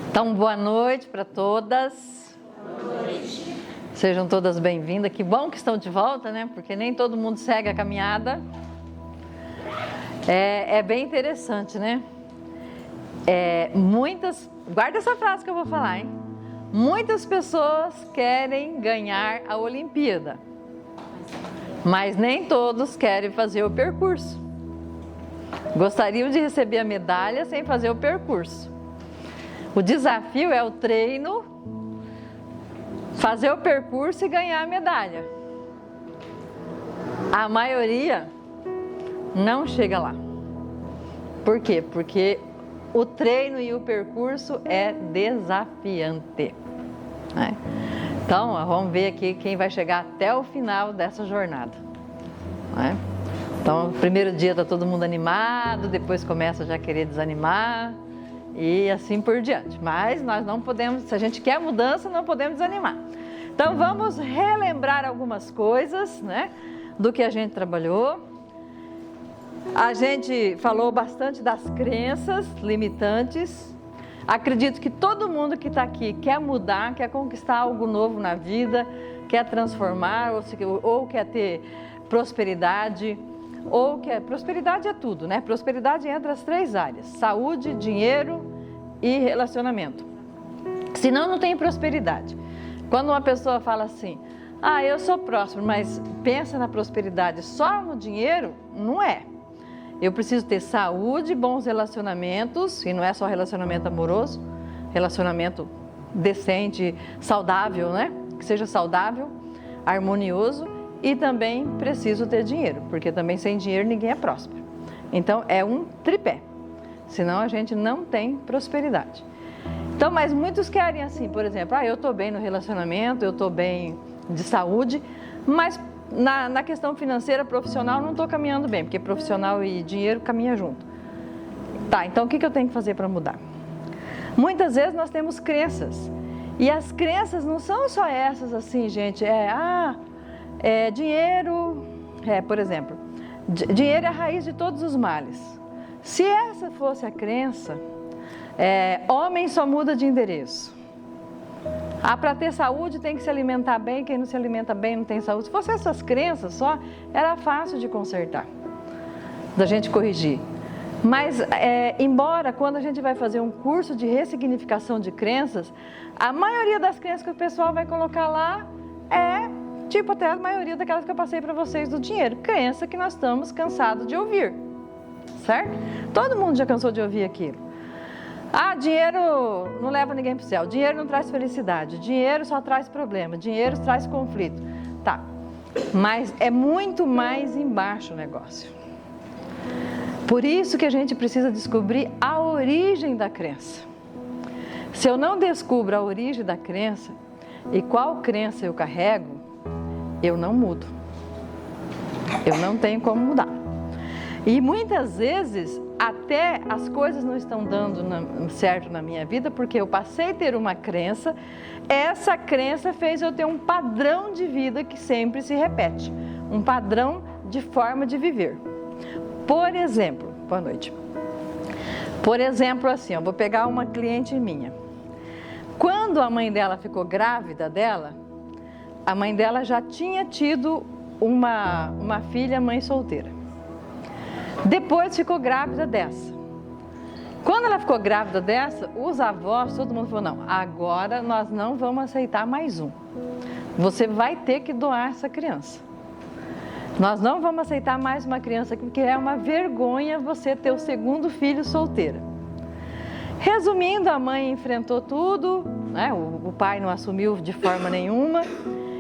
Então, boa noite para todas. Boa noite. Sejam todas bem-vindas. Que bom que estão de volta, né? Porque nem todo mundo segue a caminhada. É bem interessante, né? Guarda essa frase que eu vou falar, hein? Muitas pessoas querem ganhar a Olimpíada, mas nem todos querem fazer o percurso. Gostariam de receber a medalha sem fazer o percurso. O desafio é o treino, fazer o percurso e ganhar a medalha. A maioria não chega lá. Por quê? Porque o treino e o percurso é desafiante, né? Então, vamos ver aqui quem vai chegar até o final dessa jornada, né? Então, o primeiro dia está todo mundo animado, depois começa já a querer desanimar e assim por diante. Mas nós não podemos, se a gente quer mudança, não podemos desanimar. Então, vamos relembrar algumas coisas, né, do que a gente trabalhou. A gente falou bastante das crenças limitantes. Acredito que todo mundo que está aqui quer mudar, quer conquistar algo novo na vida, quer transformar, ou quer ter prosperidade, prosperidade é tudo, né? Prosperidade entra as três áreas: saúde, dinheiro e relacionamento. Senão não tem prosperidade. Quando uma pessoa fala assim, eu sou próspero, mas pensa na prosperidade só no dinheiro, não é. Eu preciso ter saúde, bons relacionamentos, e não é só relacionamento amoroso, relacionamento decente, saudável, né? Que seja saudável, harmonioso, e também preciso ter dinheiro, porque também sem dinheiro ninguém é próspero. Então é um tripé, senão a gente não tem prosperidade. Então, mas muitos querem assim, por exemplo, eu estou bem no relacionamento, eu estou bem de saúde, mas na questão financeira, profissional, não estou caminhando bem, porque profissional e dinheiro caminham junto. Tá, então o que eu tenho que fazer para mudar? Muitas vezes nós temos crenças, e as crenças não são só essas assim, gente, dinheiro, por exemplo, dinheiro é a raiz de todos os males. Se essa fosse a crença, homem só muda de endereço. Para ter saúde tem que se alimentar bem, quem não se alimenta bem não tem saúde. Se fosse essas crenças só, era fácil de consertar, da gente corrigir. Mas, embora quando a gente vai fazer um curso de ressignificação de crenças, a maioria das crenças que o pessoal vai colocar lá tipo até a maioria daquelas que eu passei para vocês do dinheiro. Crença que nós estamos cansados de ouvir, certo? Todo mundo já cansou de ouvir aquilo. Dinheiro não leva ninguém para o céu, dinheiro não traz felicidade, dinheiro só traz problema, dinheiro traz conflito. Tá, mas é muito mais embaixo o negócio. Por isso que a gente precisa descobrir a origem da crença. Se eu não descubro a origem da crença e qual crença eu carrego, eu não mudo. Eu não tenho como mudar. E muitas vezes até as coisas não estão dando certo na minha vida porque eu passei a ter uma crença, essa crença fez eu ter um padrão de vida que sempre se repete, um padrão de forma de viver. Por exemplo, boa noite. Por exemplo, assim, eu vou pegar uma cliente minha. Quando a mãe dela ficou grávida dela, a mãe dela já tinha tido uma filha mãe solteira. Depois ficou grávida dessa. Quando ela ficou grávida dessa, os avós, todo mundo falou, não, agora nós não vamos aceitar mais um. Você vai ter que doar essa criança. Nós não vamos aceitar mais uma criança, porque é uma vergonha você ter o segundo filho solteira. Resumindo, a mãe enfrentou tudo, né? O pai não assumiu de forma nenhuma,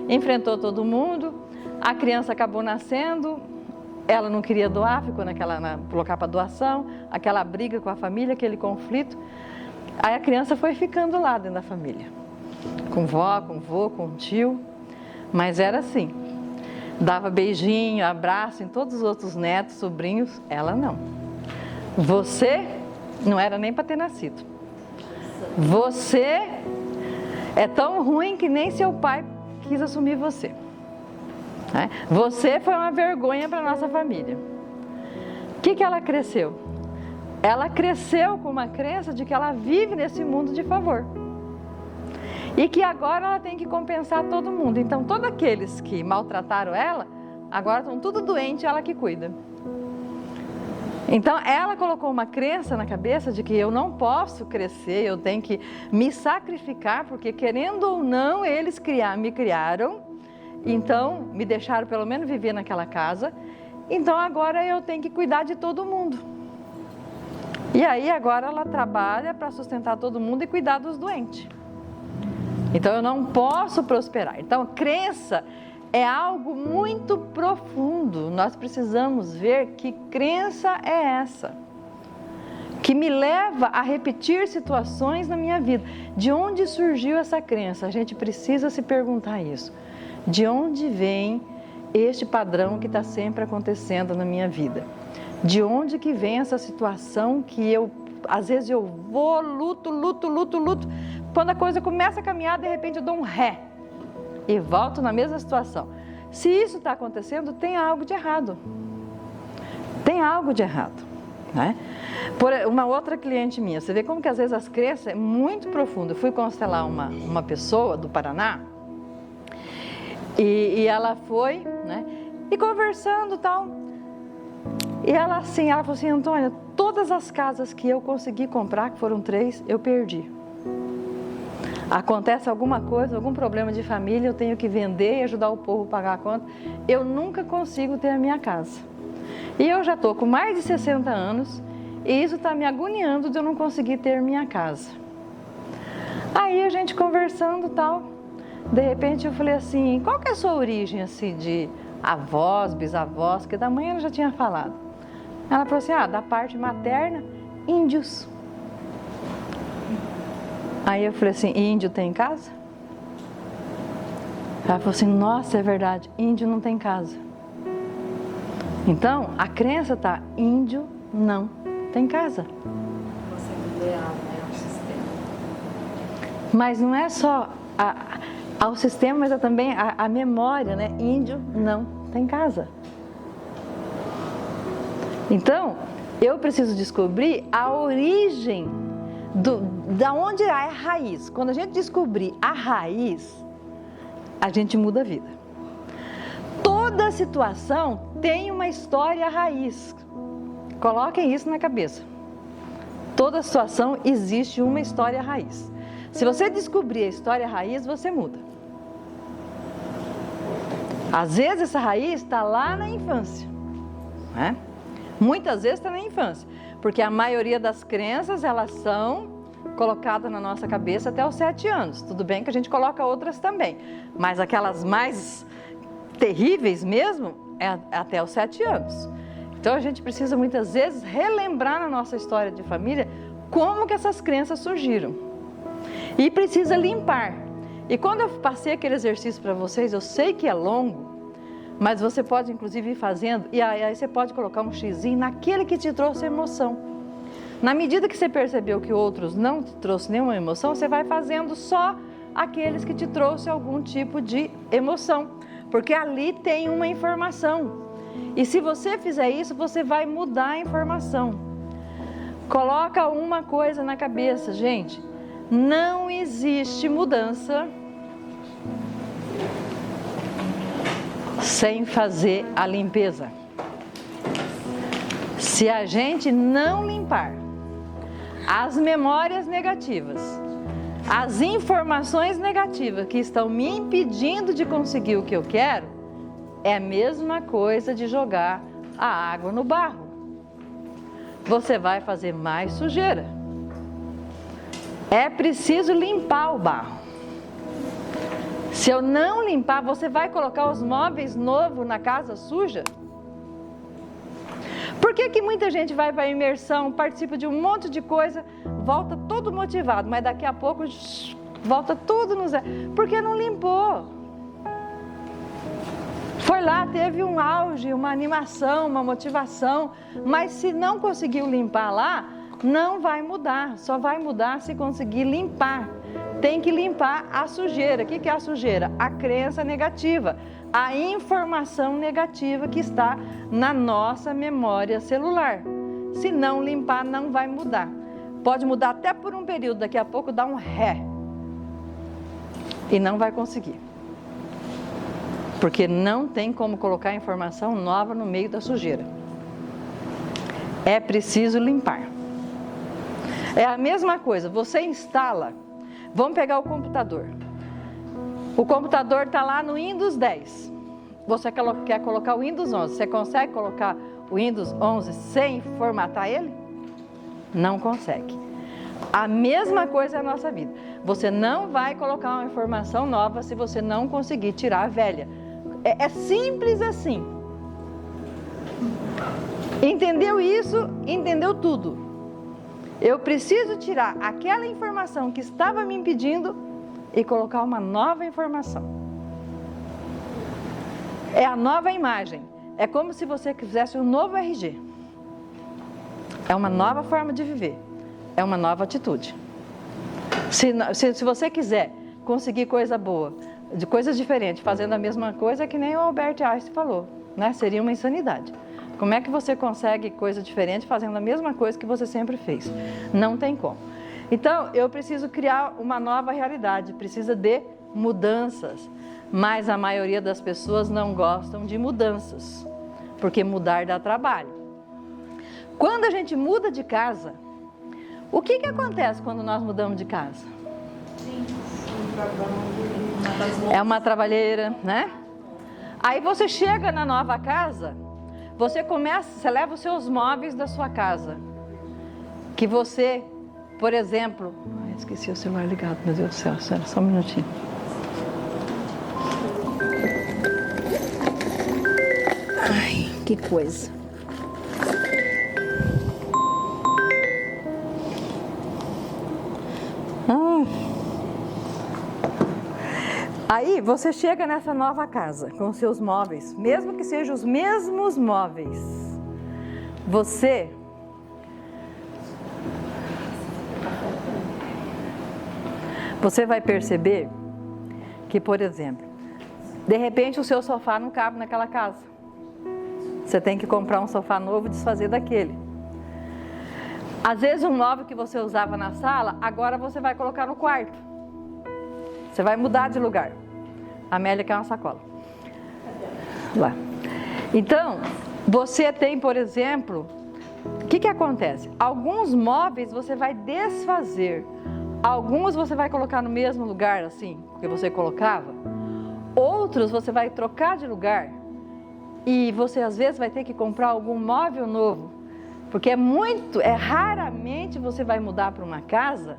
enfrentou todo mundo, a criança acabou nascendo. Ela não queria doar, ficou colocar para doação, aquela briga com a família, aquele conflito. Aí a criança foi ficando lá dentro da família, com vó, com vô, com tio, mas era assim, dava beijinho, abraço em todos os outros netos, sobrinhos, ela não. Você não era nem para ter nascido. Você é tão ruim que nem seu pai quis assumir você. Você foi uma vergonha para a nossa família. O que ela cresceu? ela cresceu com uma crença de que ela vive nesse mundo de favor. E que agora ela tem que compensar todo mundo. Então, todos aqueles que maltrataram ela, agora estão tudo doentes, ela que cuida. Então, ela colocou uma crença na cabeça de que eu não posso crescer, eu tenho que me sacrificar, porque querendo ou não, eles me criaram, então me deixaram pelo menos viver naquela casa, então agora eu tenho que cuidar de todo mundo. E aí agora ela trabalha para sustentar todo mundo e cuidar dos doentes. Então eu não posso prosperar. Então, crença é algo muito profundo. Nós precisamos ver que crença é essa, que me leva a repetir situações na minha vida. De onde surgiu essa crença? A gente precisa se perguntar isso. De onde vem este padrão que está sempre acontecendo na minha vida? De onde que vem essa situação que às vezes eu vou, luto. Quando a coisa começa a caminhar, de repente eu dou um ré e volto na mesma situação. Se isso está acontecendo, tem algo de errado. Tem algo de errado, né? Por uma outra cliente minha, você vê como que às vezes as crenças é muito profundo. Eu fui constelar uma pessoa do Paraná e ela foi, né? E conversando e tal. E ela falou assim, Antônia, todas as casas que eu consegui comprar, que foram 3, eu perdi. Acontece alguma coisa, algum problema de família, eu tenho que vender e ajudar o povo a pagar a conta. Eu nunca consigo ter a minha casa. E eu já estou com mais de 60 anos e isso está me agoniando de eu não conseguir ter minha casa. Aí a gente conversando e tal, de repente eu falei assim, qual que é a sua origem assim de avós, bisavós, que da mãe ela já tinha falado. Ela falou assim, da parte materna, índios. Aí eu falei assim, índio tem casa? Ela falou assim, nossa, é verdade, índio não tem casa. Então, a crença está, índio não tem casa. Você ideal, né, ao sistema. Mas não é só ao sistema, mas é também a memória, né? Índio não tem casa. Então, eu preciso descobrir a origem da onde é a raiz. Quando a gente descobrir a raiz, a gente muda a vida. Toda situação tem uma história raiz. Coloquem isso na cabeça. Toda situação existe uma história raiz. Se você descobrir a história raiz, você muda. Às vezes essa raiz está lá na infância, né? Muitas vezes está na infância, porque a maioria das crenças, elas são colocadas na nossa cabeça até os 7 anos. Tudo bem que a gente coloca outras também, mas aquelas mais terríveis mesmo, é até os 7 anos. Então a gente precisa muitas vezes relembrar na nossa história de família como que essas crenças surgiram. E precisa limpar. E quando eu passei aquele exercício para vocês, eu sei que é longo, mas você pode inclusive ir fazendo, e aí você pode colocar um xizinho naquele que te trouxe emoção. Na medida que você percebeu que outros não te trouxe nenhuma emoção, você vai fazendo só aqueles que te trouxe algum tipo de emoção, porque ali tem uma informação. E se você fizer isso, você vai mudar a informação. Coloca uma coisa na cabeça, gente, não existe mudança sem fazer a limpeza. Se a gente não limpar as memórias negativas, as informações negativas que estão me impedindo de conseguir o que eu quero, é a mesma coisa de jogar a água no barro. Você vai fazer mais sujeira. É preciso limpar o barro. Se eu não limpar, você vai colocar os móveis novos na casa suja? Por que muita gente vai para a imersão, participa de um monte de coisa, volta todo motivado, mas daqui a pouco volta tudo no zero? Porque não limpou. Foi lá, teve um auge, uma animação, uma motivação, mas se não conseguiu limpar lá, não vai mudar, só vai mudar se conseguir limpar. Tem que limpar a sujeira. O que é a sujeira? A crença negativa, a informação negativa que está na nossa memória celular. Se não limpar, não vai mudar. Pode mudar até por um período, daqui a pouco dá um ré. E não vai conseguir. Porque não tem como colocar informação nova no meio da sujeira. É preciso limpar. É a mesma coisa, você instala, vamos pegar o computador. O computador está lá no Windows 10. Você quer colocar o Windows 11. Você consegue colocar o Windows 11 sem formatar ele? Não consegue. A mesma coisa é a nossa vida. Você não vai colocar uma informação nova se você não conseguir tirar a velha. É simples assim. Entendeu isso? Entendeu tudo. Eu preciso tirar aquela informação que estava me impedindo e colocar uma nova informação. É a nova imagem. É como se você quisesse um novo RG. É uma nova forma de viver. É uma nova atitude. Se você quiser conseguir coisa boa, de coisas diferentes, fazendo a mesma coisa, que nem o Albert Einstein falou, né? Seria uma insanidade. Como é que você consegue coisa diferente fazendo a mesma coisa que você sempre fez? Não tem como. Então, eu preciso criar uma nova realidade, precisa de mudanças. Mas a maioria das pessoas não gostam de mudanças, porque mudar dá trabalho. Quando a gente muda de casa, o que acontece quando nós mudamos de casa? É uma trabalheira, né? Aí você chega na nova casa, você leva os seus móveis da sua casa. Que você, por exemplo... Ai, esqueci o celular ligado, meu Deus do céu, só um minutinho. Ai, que coisa. Aí você chega nessa nova casa com seus móveis, mesmo que sejam os mesmos móveis. Você vai perceber que, por exemplo, de repente o seu sofá não cabe naquela casa. Você tem que comprar um sofá novo e desfazer daquele. Às vezes um móvel que você usava na sala, agora você vai colocar no quarto. Você vai mudar de lugar. A Amélia quer uma sacola. Lá. Então, você tem, por exemplo, o que acontece? Alguns móveis você vai desfazer. Alguns você vai colocar no mesmo lugar, assim, que você colocava. Outros você vai trocar de lugar. E você, às vezes, vai ter que comprar algum móvel novo. Porque raramente você vai mudar para uma casa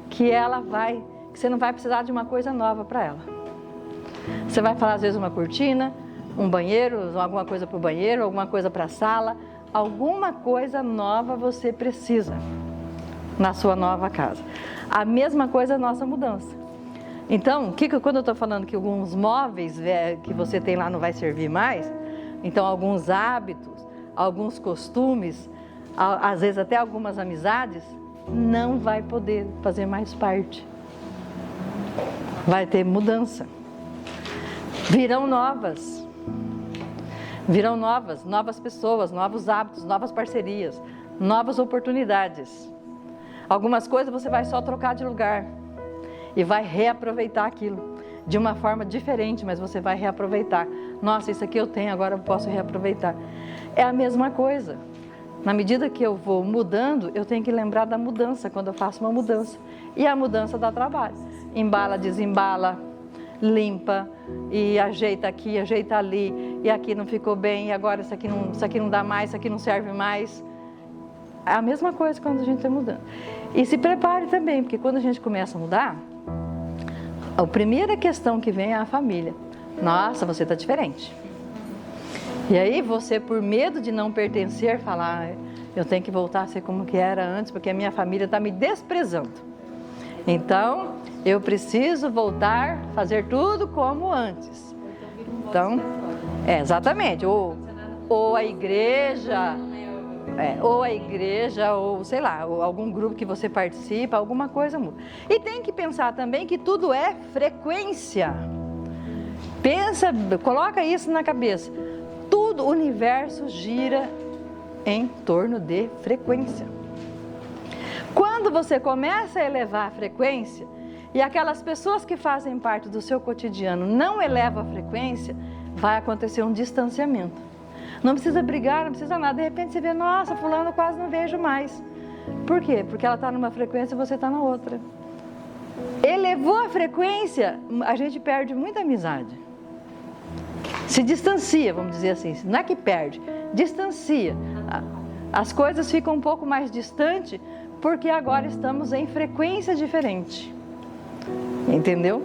que você não vai precisar de uma coisa nova para ela. Você vai falar, às vezes, uma cortina, um banheiro, alguma coisa para o banheiro, alguma coisa para a sala. Alguma coisa nova você precisa na sua nova casa. A mesma coisa é a nossa mudança. Então, quando eu estou falando que alguns móveis que você tem lá não vai servir mais, então alguns hábitos, alguns costumes, às vezes até algumas amizades, não vai poder fazer mais parte. Vai ter mudança. Virão novas pessoas, novos hábitos, novas parcerias, novas oportunidades. Algumas coisas você vai só trocar de lugar e vai reaproveitar aquilo de uma forma diferente, mas você vai reaproveitar. Nossa, isso aqui eu tenho, agora eu posso reaproveitar. É a mesma coisa. Na medida que eu vou mudando, eu tenho que lembrar da mudança quando eu faço uma mudança. E a mudança dá trabalho. Embala, desembala, limpa e ajeita aqui, ajeita ali, e aqui não ficou bem, e agora isso aqui não dá mais, isso aqui não serve mais. É a mesma coisa quando a gente está mudando. E se prepare também, porque quando a gente começa a mudar, a primeira questão que vem é a família. Nossa, você está diferente. E aí você, por medo de não pertencer, fala, eu tenho que voltar a ser como que era antes, porque a minha família está me desprezando. Então, eu preciso voltar a fazer tudo como antes. Então, exatamente. Ou a igreja, ou sei lá, ou algum grupo que você participa, alguma coisa muda. E tem que pensar também que tudo é frequência. Coloca isso na cabeça. Tudo, o universo gira em torno de frequência. Quando você começa a elevar a frequência e aquelas pessoas que fazem parte do seu cotidiano não elevam a frequência, vai acontecer um distanciamento. Não precisa brigar, não precisa nada. De repente você vê, nossa, fulano eu quase não vejo mais. Por quê? Porque ela está numa frequência e você está na outra. Elevou a frequência, a gente perde muita amizade. Se distancia, vamos dizer assim. Não é que perde, distancia. As coisas ficam um pouco mais distantes porque agora estamos em frequência diferente. Entendeu?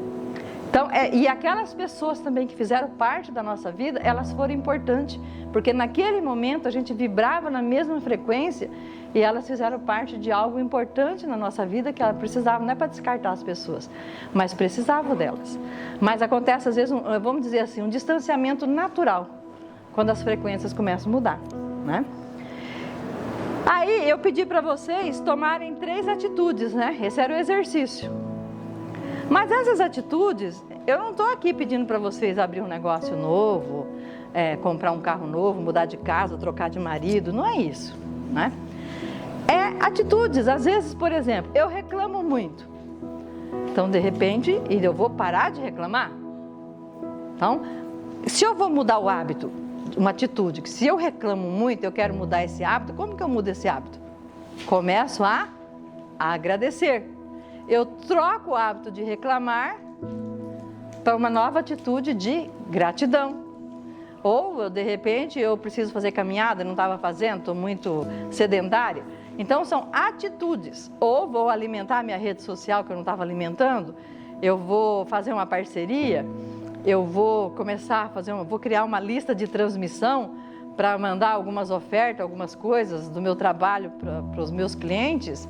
Então, e aquelas pessoas também que fizeram parte da nossa vida, elas foram importantes, porque naquele momento a gente vibrava na mesma frequência e elas fizeram parte de algo importante na nossa vida que elas precisavam, não é para descartar as pessoas, mas precisavam delas. Mas acontece às vezes, vamos dizer assim, um distanciamento natural, quando as frequências começam a mudar, né? Aí eu pedi para vocês tomarem 3 atitudes, né? Esse era o exercício. Mas essas atitudes, eu não estou aqui pedindo para vocês abrir um negócio novo, comprar um carro novo, mudar de casa, trocar de marido, não é isso, né? É atitudes, às vezes, por exemplo, eu reclamo muito. Então, de repente, eu vou parar de reclamar? Então, se eu vou mudar o hábito, uma atitude, que se eu reclamo muito, eu quero mudar esse hábito, como que eu mudo esse hábito? Começo a agradecer. Eu troco o hábito de reclamar para uma nova atitude de gratidão. Ou, de repente, eu preciso fazer caminhada, não estava fazendo, estou muito sedentária. Então, são atitudes. Ou vou alimentar a minha rede social, que eu não estava alimentando, eu vou fazer uma parceria, eu vou começar a fazer, vou criar uma lista de transmissão para mandar algumas ofertas, algumas coisas do meu trabalho para os meus clientes.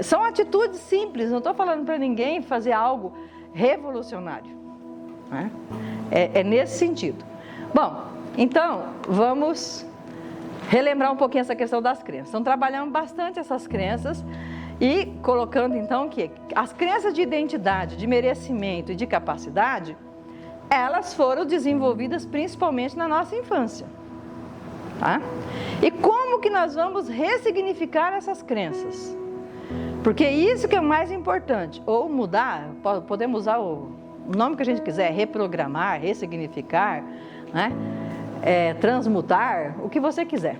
São atitudes simples, não estou falando para ninguém fazer algo revolucionário, né? É nesse sentido. Bom, então, vamos relembrar um pouquinho essa questão das crenças. Então, trabalhamos bastante essas crenças e colocando, então, que as crenças de identidade, de merecimento e de capacidade, elas foram desenvolvidas principalmente na nossa infância, tá? E como que nós vamos ressignificar essas crenças? Porque isso que é o mais importante, ou mudar, podemos usar o nome que a gente quiser, reprogramar, ressignificar, né? Transmutar, o que você quiser.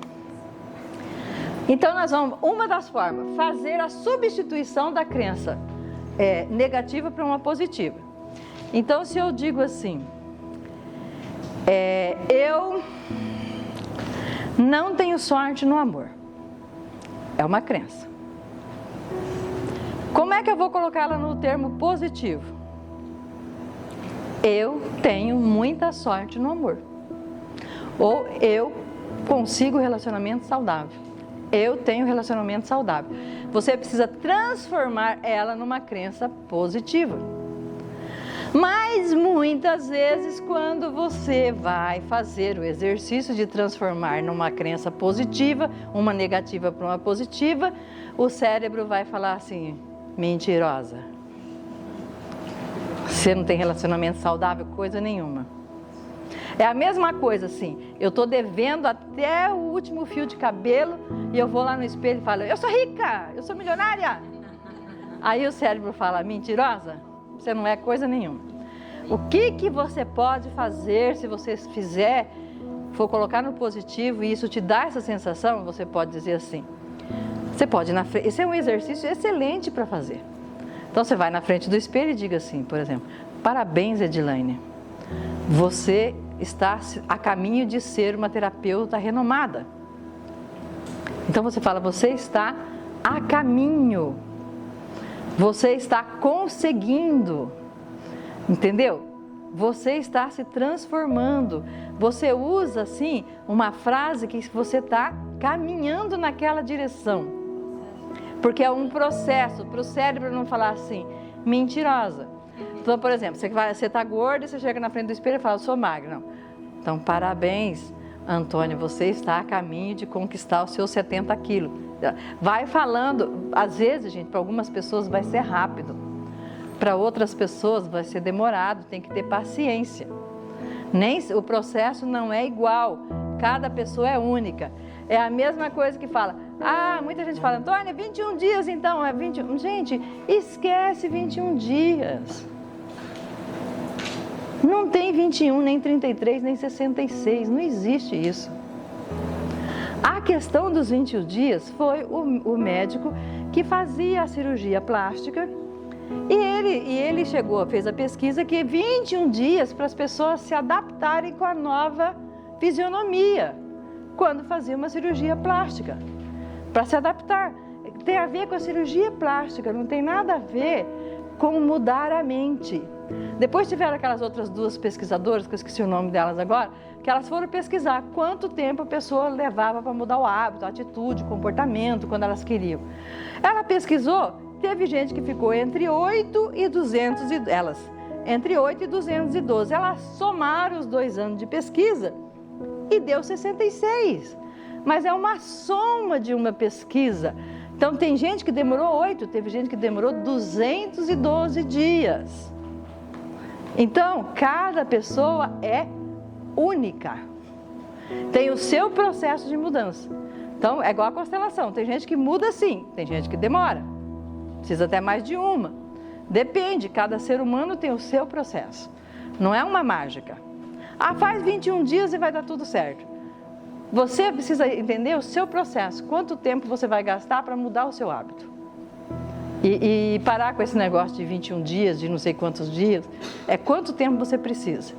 Então nós vamos, uma das formas, fazer a substituição da crença negativa para uma positiva. Então se eu digo assim, eu não tenho sorte no amor, é uma crença. Como é que eu vou colocar ela no termo positivo? Eu tenho muita sorte no amor. Ou eu consigo relacionamento saudável. Eu tenho relacionamento saudável. Você precisa transformar ela numa crença positiva. Mas muitas vezes, quando você vai fazer o exercício de transformar numa crença positiva, uma negativa para uma positiva, o cérebro vai falar assim: mentirosa. Você não tem relacionamento saudável, coisa nenhuma. É a mesma coisa assim, eu estou devendo até o último fio de cabelo e eu vou lá no espelho e falo: eu sou rica, eu sou milionária. Aí o cérebro fala: mentirosa, você não é coisa nenhuma. O que você pode fazer se você for colocar no positivo e isso te dá essa sensação? Você pode dizer assim, você pode ir na frente, esse é um exercício excelente para fazer. Então você vai na frente do espelho e diga assim, por exemplo: parabéns, Edilaine, você está a caminho de ser uma terapeuta renomada. Então você fala: você está a caminho, você está conseguindo, entendeu? Você está se transformando. Você usa assim uma frase que você está caminhando naquela direção, porque é um processo para o cérebro não falar assim, mentirosa. Então, por exemplo, você está gorda e você chega na frente do espelho e fala: eu sou magra. Não. Então, parabéns, Antônio, você está a caminho de conquistar os seus 70 quilos. Vai falando, às vezes, gente, para algumas pessoas vai ser rápido, para outras pessoas vai ser demorado, tem que ter paciência. O processo não é igual, cada pessoa é única. É a mesma coisa que fala, muita gente fala, Antônia, 21 dias então, é 21. Gente, esquece 21 dias. Não tem 21, nem 33, nem 66, não existe isso. A questão dos 21 dias foi o médico que fazia a cirurgia plástica e ele fez a pesquisa que 21 dias para as pessoas se adaptarem com a nova fisionomia quando fazia uma cirurgia plástica, para se adaptar. Tem a ver com a cirurgia plástica, não tem nada a ver com mudar a mente. Depois tiveram aquelas outras duas pesquisadoras, que eu esqueci o nome delas agora, que elas foram pesquisar quanto tempo a pessoa levava para mudar o hábito, a atitude, o comportamento, quando elas queriam. Ela pesquisou, teve gente que ficou entre 8 e 212. Elas somaram os 2 anos de pesquisa e deu 66. Mas é uma soma de uma pesquisa. Então tem gente que demorou 8, teve gente que demorou 212 dias. Então, cada pessoa é única. Tem o seu processo de mudança. Então, é igual a constelação. Tem gente que muda sim, tem gente que demora. Precisa até mais de uma. Depende, cada ser humano tem o seu processo. Não é uma mágica. Faz 21 dias e vai dar tudo certo. Você precisa entender o seu processo. Quanto tempo você vai gastar para mudar o seu hábito. E parar com esse negócio de 21 dias, de não sei quantos dias. É quanto tempo você precisa.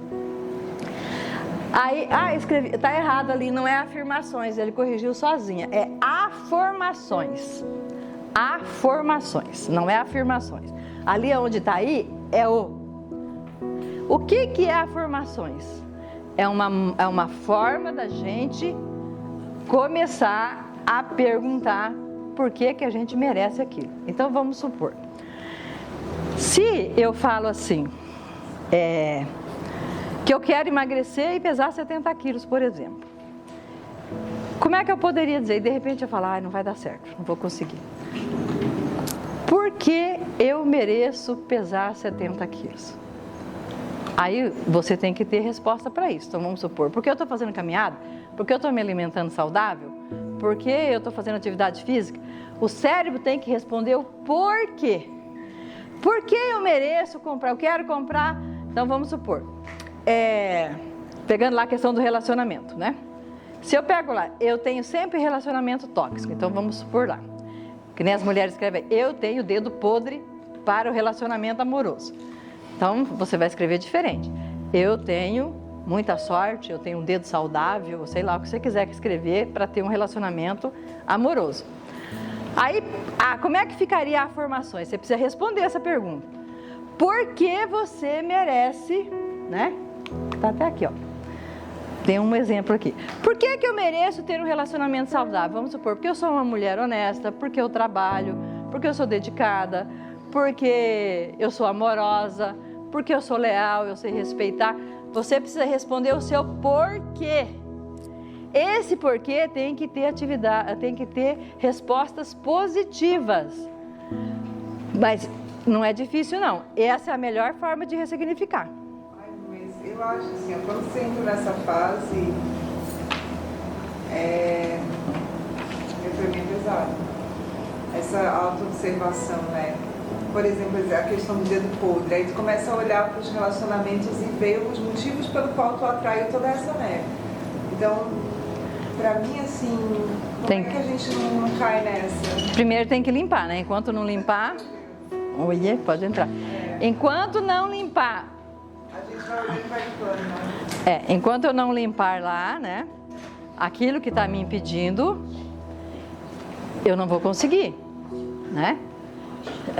Aí, escrevi, está errado ali, não é afirmações, ele corrigiu sozinha. É afirmações. Afirmações, não é afirmações. Ali onde está aí, é o. O que é afirmações? É uma forma da gente começar a perguntar por que a gente merece aquilo. Então, vamos supor. Se eu falo assim, que eu quero emagrecer e pesar 70 quilos, por exemplo. Como é que eu poderia dizer? E de repente eu falo, não vai dar certo, não vou conseguir. Por que eu mereço pesar 70 quilos? Aí você tem que ter resposta para isso. Então vamos supor, por que eu estou fazendo caminhada? Por que eu estou me alimentando saudável? Por que eu estou fazendo atividade física? O cérebro tem que responder o porquê. Por que eu mereço comprar? Eu quero comprar. Então vamos supor, pegando lá a questão do relacionamento, né? Se eu pego lá, eu tenho sempre relacionamento tóxico. Então vamos supor lá, que nem as mulheres escrevem, eu tenho dedo podre para o relacionamento amoroso. Então você vai escrever diferente. Eu tenho muita sorte, eu tenho um dedo saudável, sei lá o que você quiser escrever para ter um relacionamento amoroso. Aí, como é que ficaria a afirmações? Você precisa responder essa pergunta. Por que você merece, né? Tá até aqui, ó. Tem um exemplo aqui. Por que eu mereço ter um relacionamento saudável? Vamos supor, porque eu sou uma mulher honesta, porque eu trabalho, porque eu sou dedicada, porque eu sou amorosa, porque eu sou leal, eu sei respeitar. Você precisa responder o seu porquê. Esse porquê tem que ter tem que ter respostas positivas. Mas não é difícil, não. Essa é a melhor forma de ressignificar. Mas eu acho assim, quando você entra nessa fase, foi bem pesado. Essa autoobservação, né? Por exemplo, a questão do dedo podre. Aí tu começa a olhar para os relacionamentos e ver os motivos pelo qual tu atrai toda essa neve. Então, para mim, assim, como é que a gente não cai nessa? Primeiro tem que limpar, né? Enquanto não limpar... Oiê, pode entrar. Enquanto não limpar... A gente vai olhando e vai limpando, né? Enquanto eu não limpar lá, né? Aquilo que está me impedindo, eu não vou conseguir, né?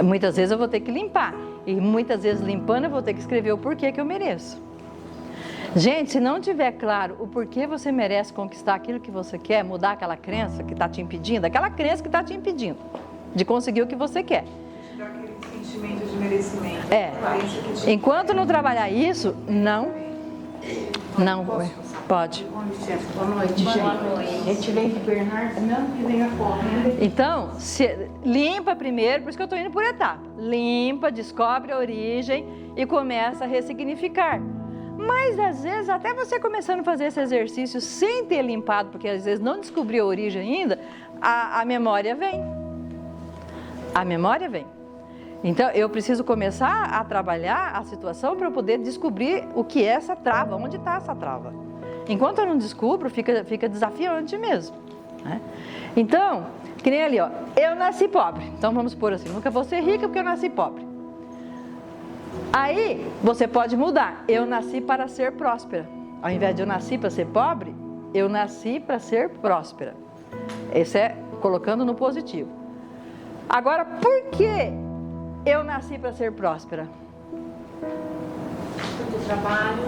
Muitas vezes eu vou ter que limpar. E muitas vezes limpando eu vou ter que escrever o porquê que eu mereço. Gente, se não tiver claro o porquê você merece conquistar aquilo que você quer, mudar aquela crença que está te impedindo, aquela crença que está te impedindo de conseguir o que você quer. Dá aquele sentimento de merecimento. Enquanto não trabalhar isso, não. Pode. Boa noite, gente. Boa noite. A gente vem de Bernardo, não que vem a porra. Então, limpa primeiro, por isso que eu estou indo por etapa. Limpa, descobre a origem e começa a ressignificar. Mas às vezes, até você começando a fazer esse exercício sem ter limpado, porque às vezes não descobriu a origem ainda, a memória vem. A memória vem. Então, eu preciso começar a trabalhar a situação para eu poder descobrir o que é essa trava, onde está essa trava. Enquanto eu não descubro, fica desafiante mesmo, né? Então, que nem ali, ó, eu nasci pobre. Então, vamos supor assim, nunca vou ser rica porque eu nasci pobre. Aí, você pode mudar. Eu nasci para ser próspera. Ao invés de eu nasci para ser pobre, eu nasci para ser próspera. Esse é colocando no positivo. Agora, por que eu nasci para ser próspera? Porque eu trabalho.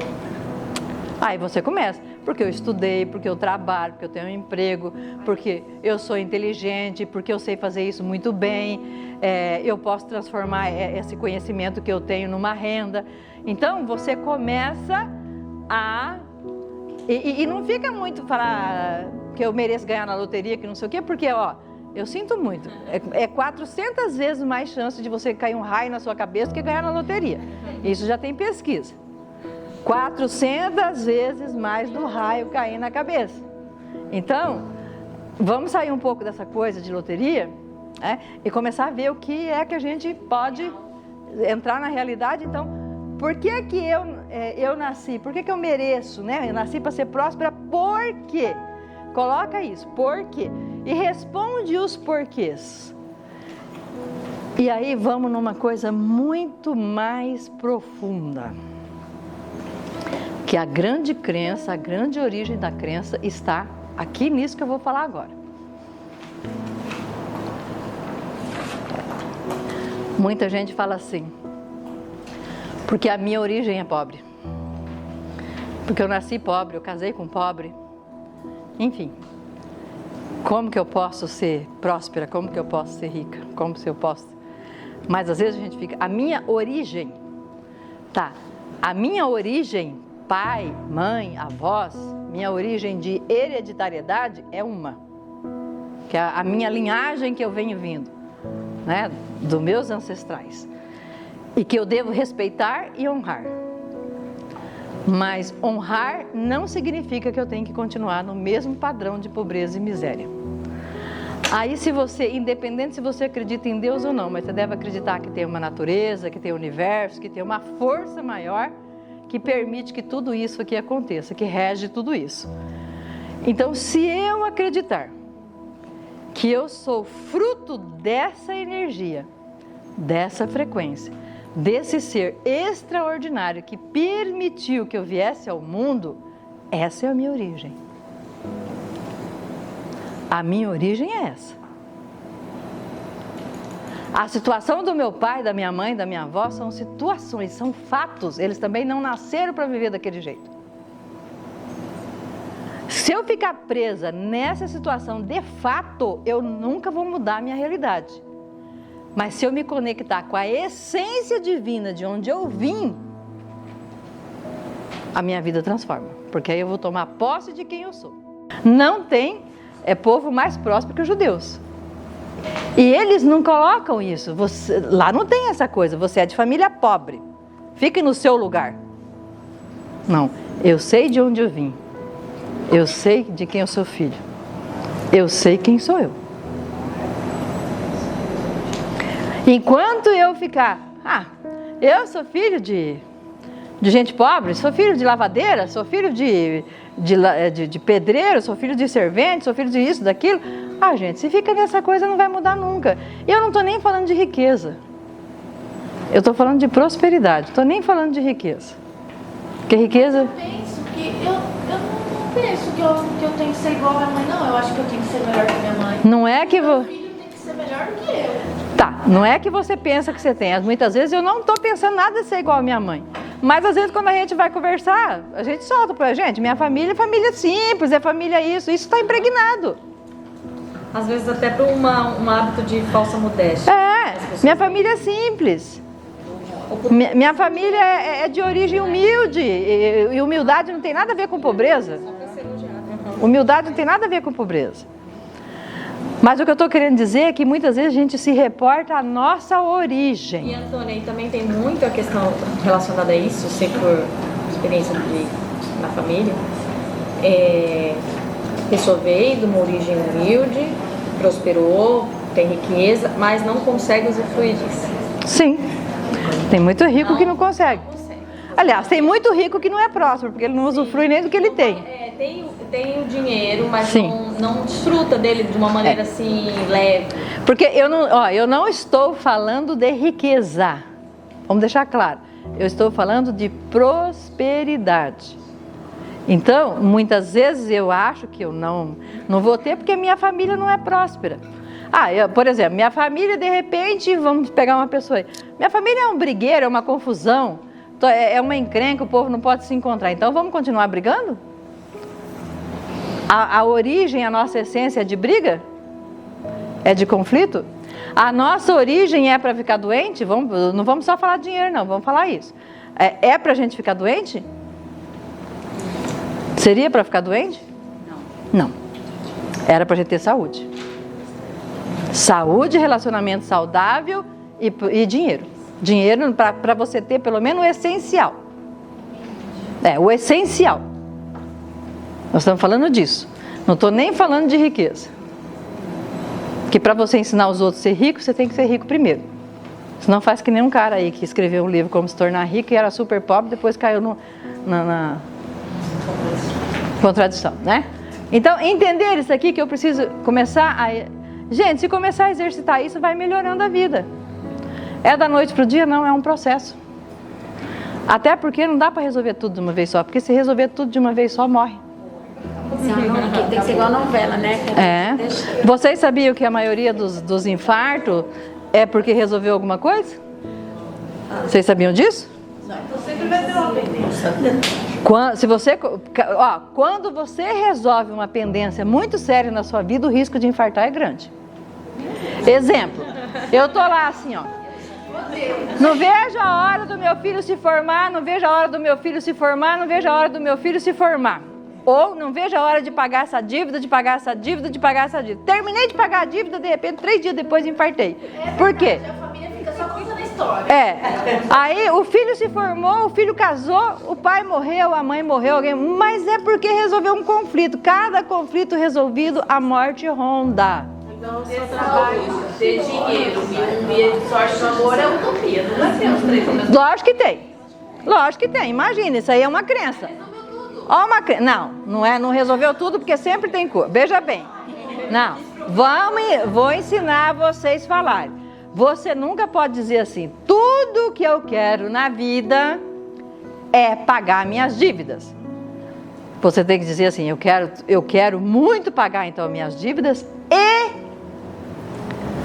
Aí você começa. Porque eu estudei, porque eu trabalho, porque eu tenho um emprego, porque eu sou inteligente, porque eu sei fazer isso muito bem, eu posso transformar esse conhecimento que eu tenho numa renda. Então, você começa a... E não fica muito falar que eu mereço ganhar na loteria, que não sei o quê, porque, ó, eu sinto muito. É 400 vezes mais chance de você cair um raio na sua cabeça do que ganhar na loteria. Isso já tem pesquisa. 400 vezes mais do raio cair na cabeça. Então, vamos sair um pouco dessa coisa de loteria, né, e começar a ver o que é que a gente pode entrar na realidade. Então, por que que eu nasci? Por que que eu mereço, né? Eu nasci para ser próspera, por quê? Coloca isso, por quê? E responde os porquês. E aí vamos numa coisa muito mais profunda. Que a grande crença, a grande origem da crença está aqui nisso que eu vou falar agora. Muita gente fala assim, porque a minha origem é pobre. Porque eu nasci pobre, eu casei com pobre. Enfim, como que eu posso ser próspera? Como que eu posso ser rica? Como se eu posso... Mas às vezes a gente fica, a minha origem, tá, a minha origem... Pai, mãe, avós, minha origem de hereditariedade é uma. Que é a minha linhagem que eu venho vindo, né, dos meus ancestrais. E que eu devo respeitar e honrar. Mas honrar não significa que eu tenho que continuar no mesmo padrão de pobreza e miséria. Aí se você, independente se você acredita em Deus ou não, mas você deve acreditar que tem uma natureza, que tem um universo, que tem uma força maior que permite que tudo isso aqui aconteça, que rege tudo isso. Então, se eu acreditar que eu sou fruto dessa energia, dessa frequência, desse ser extraordinário que permitiu que eu viesse ao mundo, essa é a minha origem. A minha origem é essa. A situação do meu pai, da minha mãe, da minha avó são situações, são fatos. Eles também não nasceram para viver daquele jeito. Se eu ficar presa nessa situação de fato, eu nunca vou mudar a minha realidade. Mas se eu me conectar com a essência divina de onde eu vim, a minha vida transforma. Porque aí eu vou tomar posse de quem eu sou. Não tem povo mais próspero que os judeus. E eles não colocam isso. Lá não tem essa coisa. Você é de família pobre. Fique no seu lugar. Não. Eu sei de onde eu vim. Eu sei de quem eu sou filho. Eu sei quem sou eu. Enquanto eu ficar... eu sou filho de gente pobre. Sou filho de lavadeira. Sou filho de pedreiro. Sou filho de servente. Sou filho de isso, daquilo... gente, se fica nessa coisa não vai mudar nunca. Eu não estou nem falando de riqueza. Eu estou falando de prosperidade. Estou nem falando de riqueza. Porque riqueza... Eu penso que... Eu não penso que eu tenho que ser igual a minha mãe, não. Eu acho que eu tenho que ser melhor que minha mãe. Não é que... Meu filho tem que ser melhor do que eu. Tá, não é que você pensa que você tem. Muitas vezes eu não estou pensando nada de ser igual a minha mãe. Mas às vezes quando a gente vai conversar, a gente solta pra gente. Minha família é família simples, é família isso. Isso está impregnado. Às vezes até para um hábito de falsa modéstia. Minha família é simples. Minha família é de origem humilde. E humildade não tem nada a ver com pobreza. Humildade não tem nada a ver com pobreza. Mas o que eu estou querendo dizer é que muitas vezes a gente se reporta à nossa origem. E Antônia, e também tem muito a questão relacionada a isso, ser por experiência na família. Pessoa veio de uma origem humilde, prosperou, tem riqueza, mas não consegue usufruir disso. Sim, tem muito rico que não consegue. Aliás, tem muito rico que não é próspero, porque ele não usufrui nem do que ele tem. Tem o dinheiro, mas não desfruta dele de uma maneira assim, leve. Porque eu não estou falando de riqueza. Vamos deixar claro. Eu estou falando de prosperidade. Então, muitas vezes eu acho que eu não vou ter porque minha família não é próspera. Por exemplo, minha família, de repente, vamos pegar uma pessoa aí. Minha família é um brigueiro, é uma confusão, é uma encrenca, o povo não pode se encontrar. Então, vamos continuar brigando? A origem, a nossa essência é de briga? É de conflito? A nossa origem é para ficar doente? Não vamos só falar de dinheiro, não, vamos falar isso. É para a gente ficar doente? Seria para ficar doente? Não. Era para a gente ter saúde. Saúde, relacionamento saudável e dinheiro. Dinheiro para você ter pelo menos o essencial. O essencial. Nós estamos falando disso. Não estou nem falando de riqueza. Que para você ensinar os outros a ser rico, você tem que ser rico primeiro. Senão faz que nem um cara aí que escreveu um livro como se tornar rico e era super pobre, depois caiu na contradição, né? Então, entender isso aqui que eu preciso começar a... Gente, se começar a exercitar isso, vai melhorando a vida. É da noite para o dia? Não, é um processo. Até porque não dá para resolver tudo de uma vez só, porque se resolver tudo de uma vez só, morre. Tem que ser igual a novela, né? Vocês sabiam que a maioria dos infartos é porque resolveu alguma coisa? Vocês sabiam disso? Quando você resolve uma pendência muito séria na sua vida, o risco de infartar é grande. Exemplo, eu tô lá assim, não vejo a hora do meu filho se formar, não vejo a hora do meu filho se formar, não vejo a hora do meu filho se formar. Ou não vejo a hora de pagar essa dívida, de pagar essa dívida, de pagar essa dívida. Terminei de pagar a dívida, de repente, 3 dias depois infartei. Por quê? A família fica só contando a história. Aí o filho se formou, o filho casou, o pai morreu, a mãe morreu, alguém... Mas é porque resolveu um conflito. Cada conflito resolvido, a morte ronda. Então, ter trabalho, ter dinheiro e sorte no amor é utopia. Não vai ter os três ao mesmo tempo. Lógico que tem. Lógico que tem. Imagina, isso aí é uma crença. Não resolveu tudo porque sempre tem cor. Veja bem. Não. Vou ensinar vocês a falarem. Você nunca pode dizer assim, tudo que eu quero na vida é pagar minhas dívidas. Você tem que dizer assim, eu quero muito pagar então minhas dívidas e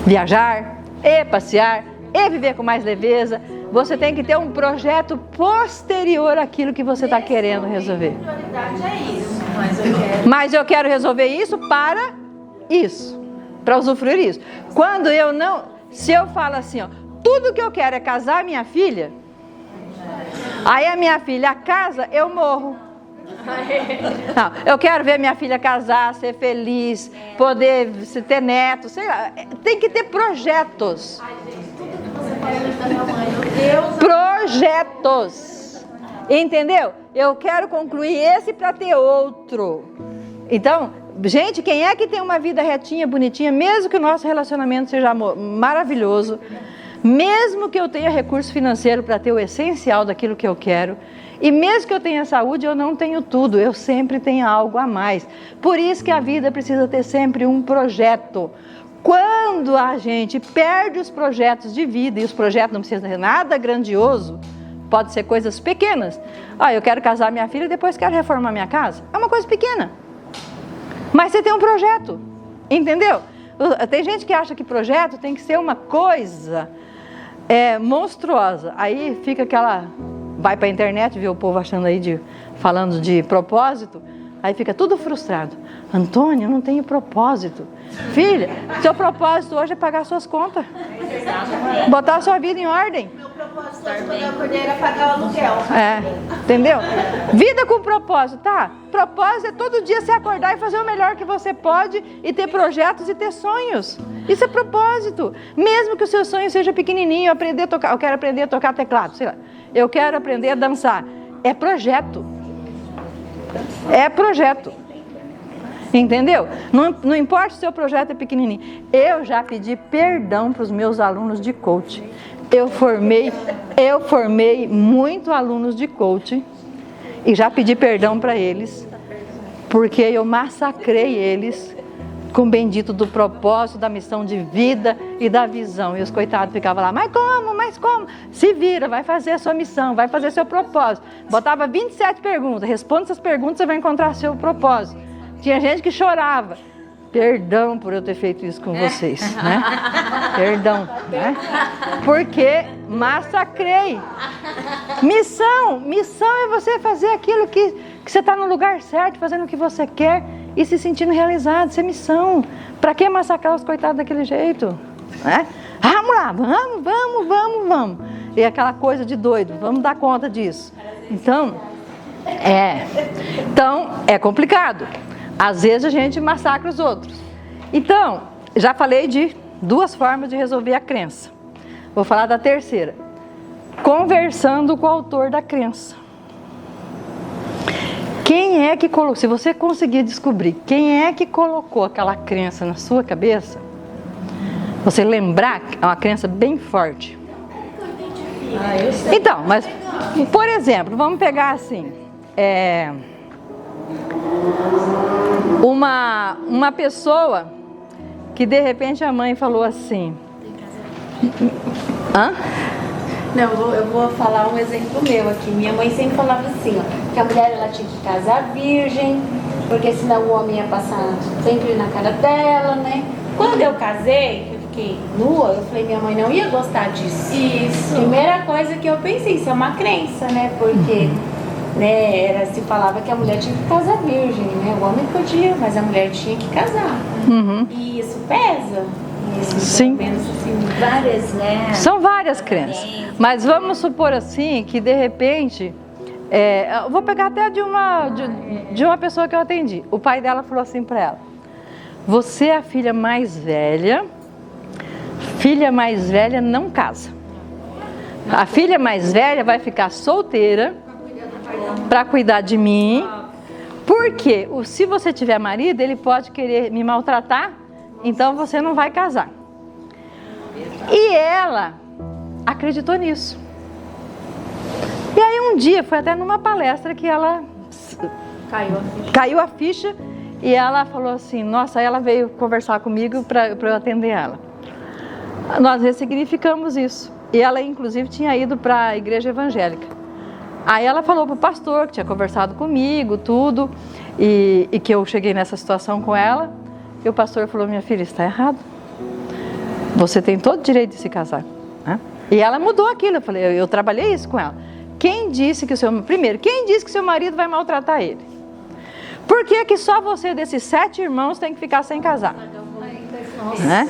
viajar, e passear, e viver com mais leveza. Você tem que ter um projeto posterior àquilo que você está querendo resolver. A prioridade é isso, mas eu quero resolver isso para isso, para usufruir isso. Se eu falo assim, tudo que eu quero é casar minha filha, aí a minha filha casa, eu morro. Não, eu quero ver minha filha casar, ser feliz, poder ter neto, sei lá. Tem que ter projetos. Ai, gente, tudo que você fala da minha mãe, meu Deus. Projetos. Entendeu? Eu quero concluir esse para ter outro. Então, gente, quem é que tem uma vida retinha, bonitinha, mesmo que o nosso relacionamento seja maravilhoso, mesmo que eu tenha recurso financeiro para ter o essencial daquilo que eu quero, e mesmo que eu tenha saúde, eu não tenho tudo, eu sempre tenho algo a mais. Por isso que a vida precisa ter sempre um projeto. Quando a gente perde os projetos de vida, e os projetos não precisam ser nada grandioso, pode ser coisas pequenas. Eu quero casar minha filha e depois quero reformar minha casa. É uma coisa pequena. Mas você tem um projeto, entendeu? Tem gente que acha que projeto tem que ser uma coisa monstruosa. Aí fica aquela... Vai para a internet, vê o povo achando aí, falando de propósito, aí fica tudo frustrado. Antônia, eu não tenho propósito. Filha, seu propósito hoje é pagar suas contas. Botar a sua vida em ordem. Meu propósito hoje, quando eu acordei, era pagar o aluguel. Entendeu? Vida com propósito, tá? Propósito é todo dia se acordar e fazer o melhor que você pode e ter projetos e ter sonhos. Isso é propósito. Mesmo que o seu sonho seja pequenininho, eu quero aprender a tocar teclado, sei lá. Eu quero aprender a dançar. é projeto. É projeto. Entendeu? Não importa se o seu projeto é pequenininho. Eu já pedi perdão para os meus alunos de coaching. Eu formei muito alunos de coaching e já pedi perdão para eles, porque eu massacrei eles com o bendito do propósito, da missão de vida e da visão. E os coitados ficavam lá, mas como? Se vira, vai fazer a sua missão, vai fazer seu propósito. Botava 27 perguntas, responda essas perguntas, você vai encontrar seu propósito. Tinha gente que chorava. Perdão por eu ter feito isso com vocês, né? Perdão, né? Porque massacrei. Missão é você fazer aquilo que você está no lugar certo, fazendo o que você quer e se sentindo realizado. Isso é missão. Para que massacrar os coitados daquele jeito? Né? Vamos lá, vamos. E aquela coisa de doido, vamos dar conta disso. Então, é complicado. Às vezes a gente massacra os outros. Então, já falei de 2 formas de resolver a crença. Vou falar da terceira. Conversando com o autor da crença. Quem é que colocou? Se você conseguir descobrir quem é que colocou aquela crença na sua cabeça, você lembrar, é uma crença bem forte. Então, mas, por exemplo, vamos pegar assim... Uma pessoa que de repente a mãe falou assim. Não, eu vou falar um exemplo meu aqui. Minha mãe sempre falava assim, ó, que a mulher ela tinha que casar virgem, porque senão o homem ia passar sempre na cara dela, né? Quando eu casei, eu fiquei nua, eu falei, minha mãe não ia gostar disso. Isso. Primeira coisa que eu pensei, isso é uma crença, né? Porque... né, se falava que a mulher tinha que casar virgem, né? O homem podia, mas a mulher tinha que casar. E isso pesa. Sim. Pelo menos, assim, várias, né? São várias crenças. Mas vamos supor assim que de repente, eu vou pegar até de uma pessoa que eu atendi. O pai dela falou assim para ela: você é a filha mais velha não casa. A filha mais velha vai ficar solteira para cuidar de mim, porque se você tiver marido, ele pode querer me maltratar, então você não vai casar. E ela acreditou nisso. E aí um dia, foi até numa palestra que ela caiu a ficha e ela falou assim, nossa, ela veio conversar comigo para eu atender ela. Nós ressignificamos isso. E ela inclusive tinha ido para a igreja evangélica. Aí ela falou para o pastor que tinha conversado comigo, tudo, e que eu cheguei nessa situação com ela. E o pastor falou, minha filha, está errado. Você tem todo o direito de se casar. Né? E ela mudou aquilo. Eu falei, eu trabalhei isso com ela. Quem disse que o seu marido vai maltratar ele? Por que só você desses 7 irmãos tem que ficar sem casar? Né?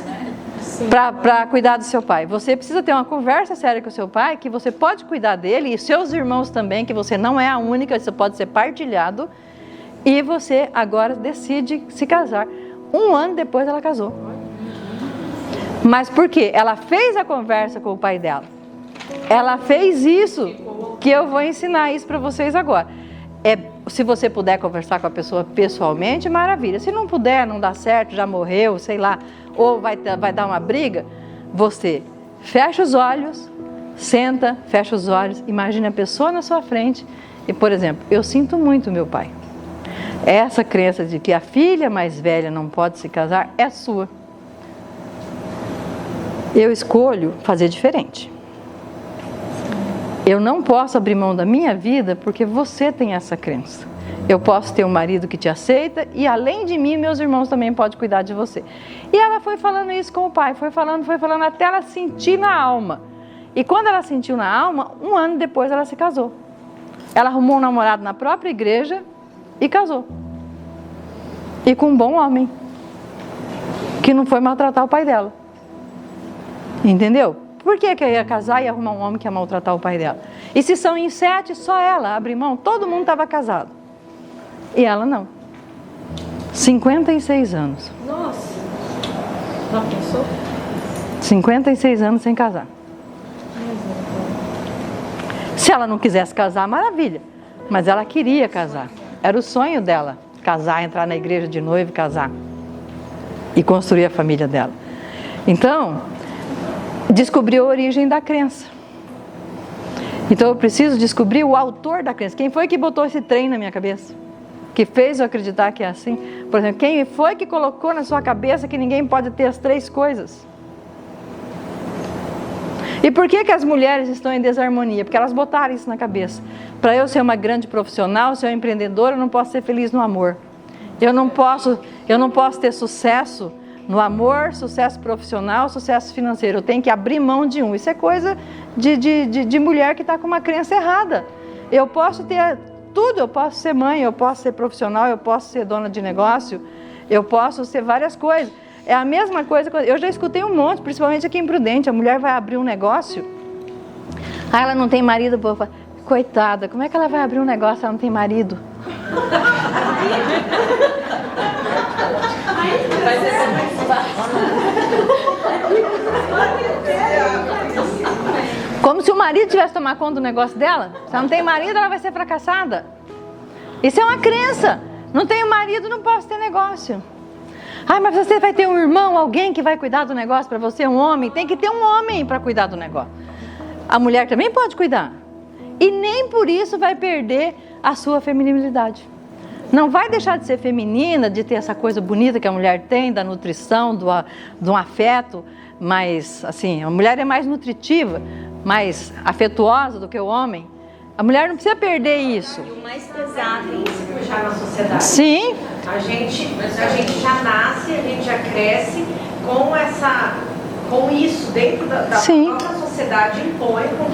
Para cuidar do seu pai. Você precisa ter uma conversa séria com o seu pai, que você pode cuidar dele, e seus irmãos também, que você não é a única, isso pode ser partilhado, e você agora decide se casar. 1 ano depois ela casou. Mas por quê? Ela fez a conversa com o pai dela. Ela fez isso, que eu vou ensinar isso para vocês agora. Se você puder conversar com a pessoa pessoalmente, maravilha. Se não puder, não dá certo, já morreu, sei lá, ou vai dar uma briga, você fecha os olhos, senta, fecha os olhos, imagina a pessoa na sua frente e, por exemplo, eu sinto muito meu pai. Essa crença de que a filha mais velha não pode se casar é sua. Eu escolho fazer diferente. Eu não posso abrir mão da minha vida porque você tem essa crença. Eu posso ter um marido que te aceita e além de mim, meus irmãos também podem cuidar de você. E ela foi falando isso com o pai, foi falando até ela sentir na alma. E quando ela sentiu na alma, 1 ano depois ela se casou. Ela arrumou um namorado na própria igreja e casou. E com um bom homem, que não foi maltratar o pai dela. Entendeu? Por que ia casar e arrumar um homem que ia maltratar o pai dela? E se são em 7, só ela abre mão, todo mundo estava casado. E ela não. 56 anos. Nossa! Já pensou? 56 anos sem casar. Se ela não quisesse casar, maravilha. mas ela queria casar. Era o sonho dela, casar, entrar na igreja de noivo e casar. E construir a família dela. Então, descobriu a origem da crença. Então eu preciso descobrir o autor da crença. Quem foi que botou esse trem na minha cabeça? Que fez eu acreditar que é assim? Por exemplo, quem foi que colocou na sua cabeça que ninguém pode ter as 3 coisas? E por que as mulheres estão em desarmonia? Porque elas botaram isso na cabeça. Para eu ser uma grande profissional, ser uma empreendedora, eu não posso ser feliz no amor. Eu não posso ter sucesso no amor, sucesso profissional, sucesso financeiro. Eu tenho que abrir mão de um. Isso é coisa de mulher que está com uma crença errada. Eu posso ter tudo, eu posso ser mãe, eu posso ser profissional, eu posso ser dona de negócio, eu posso ser várias coisas. É a mesma coisa, eu já escutei um monte, principalmente aqui em Prudente, a mulher vai abrir um negócio, ela não tem marido, pô, coitada, como é que ela vai abrir um negócio se ela não tem marido? Como se o marido tivesse que tomar conta do negócio dela. Se ela não tem marido, ela vai ser fracassada. Isso é uma crença. Não tenho marido, não posso ter negócio. Ai, mas você vai ter um irmão, alguém que vai cuidar do negócio para você, um homem. Tem que ter um homem para cuidar do negócio. A mulher também pode cuidar. E nem por isso vai perder a sua feminilidade. Não vai deixar de ser feminina, de ter essa coisa bonita que a mulher tem, da nutrição, do afeto. Mas, assim, a mulher é mais nutritiva, mais afetuosa do que o homem. A mulher não precisa perder isso. E o mais pesado isso já na sociedade. Sim. A gente já nasce, a gente já cresce com isso dentro da própria sociedade, impõe com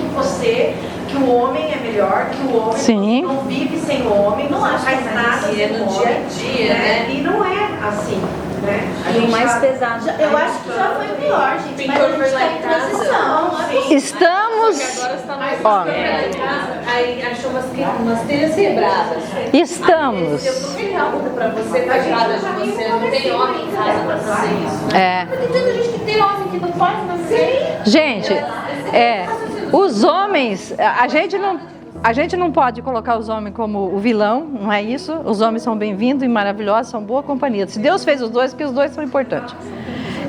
que o homem é melhor, que o homem não vive sem o homem, não faz nada sem o homem, no dia a dia, né? E não é assim, né? E o mais pesado. Eu acho que já foi pior, gente. Mas a gente está em transição. Estamos. Ó, Aí achou umas telhas quebradas. estamos. Eu tô querendo algo pra você, tadinha de você. Não tem homem em casa pra fazer isso. É. Tem tanta gente que tem homem que não faz, mas sim. Gente, os homens, a gente não pode colocar os homens como o vilão, não é isso? Os homens são bem-vindos e maravilhosos, são boa companhia. Se Deus fez os dois, porque os dois são importantes.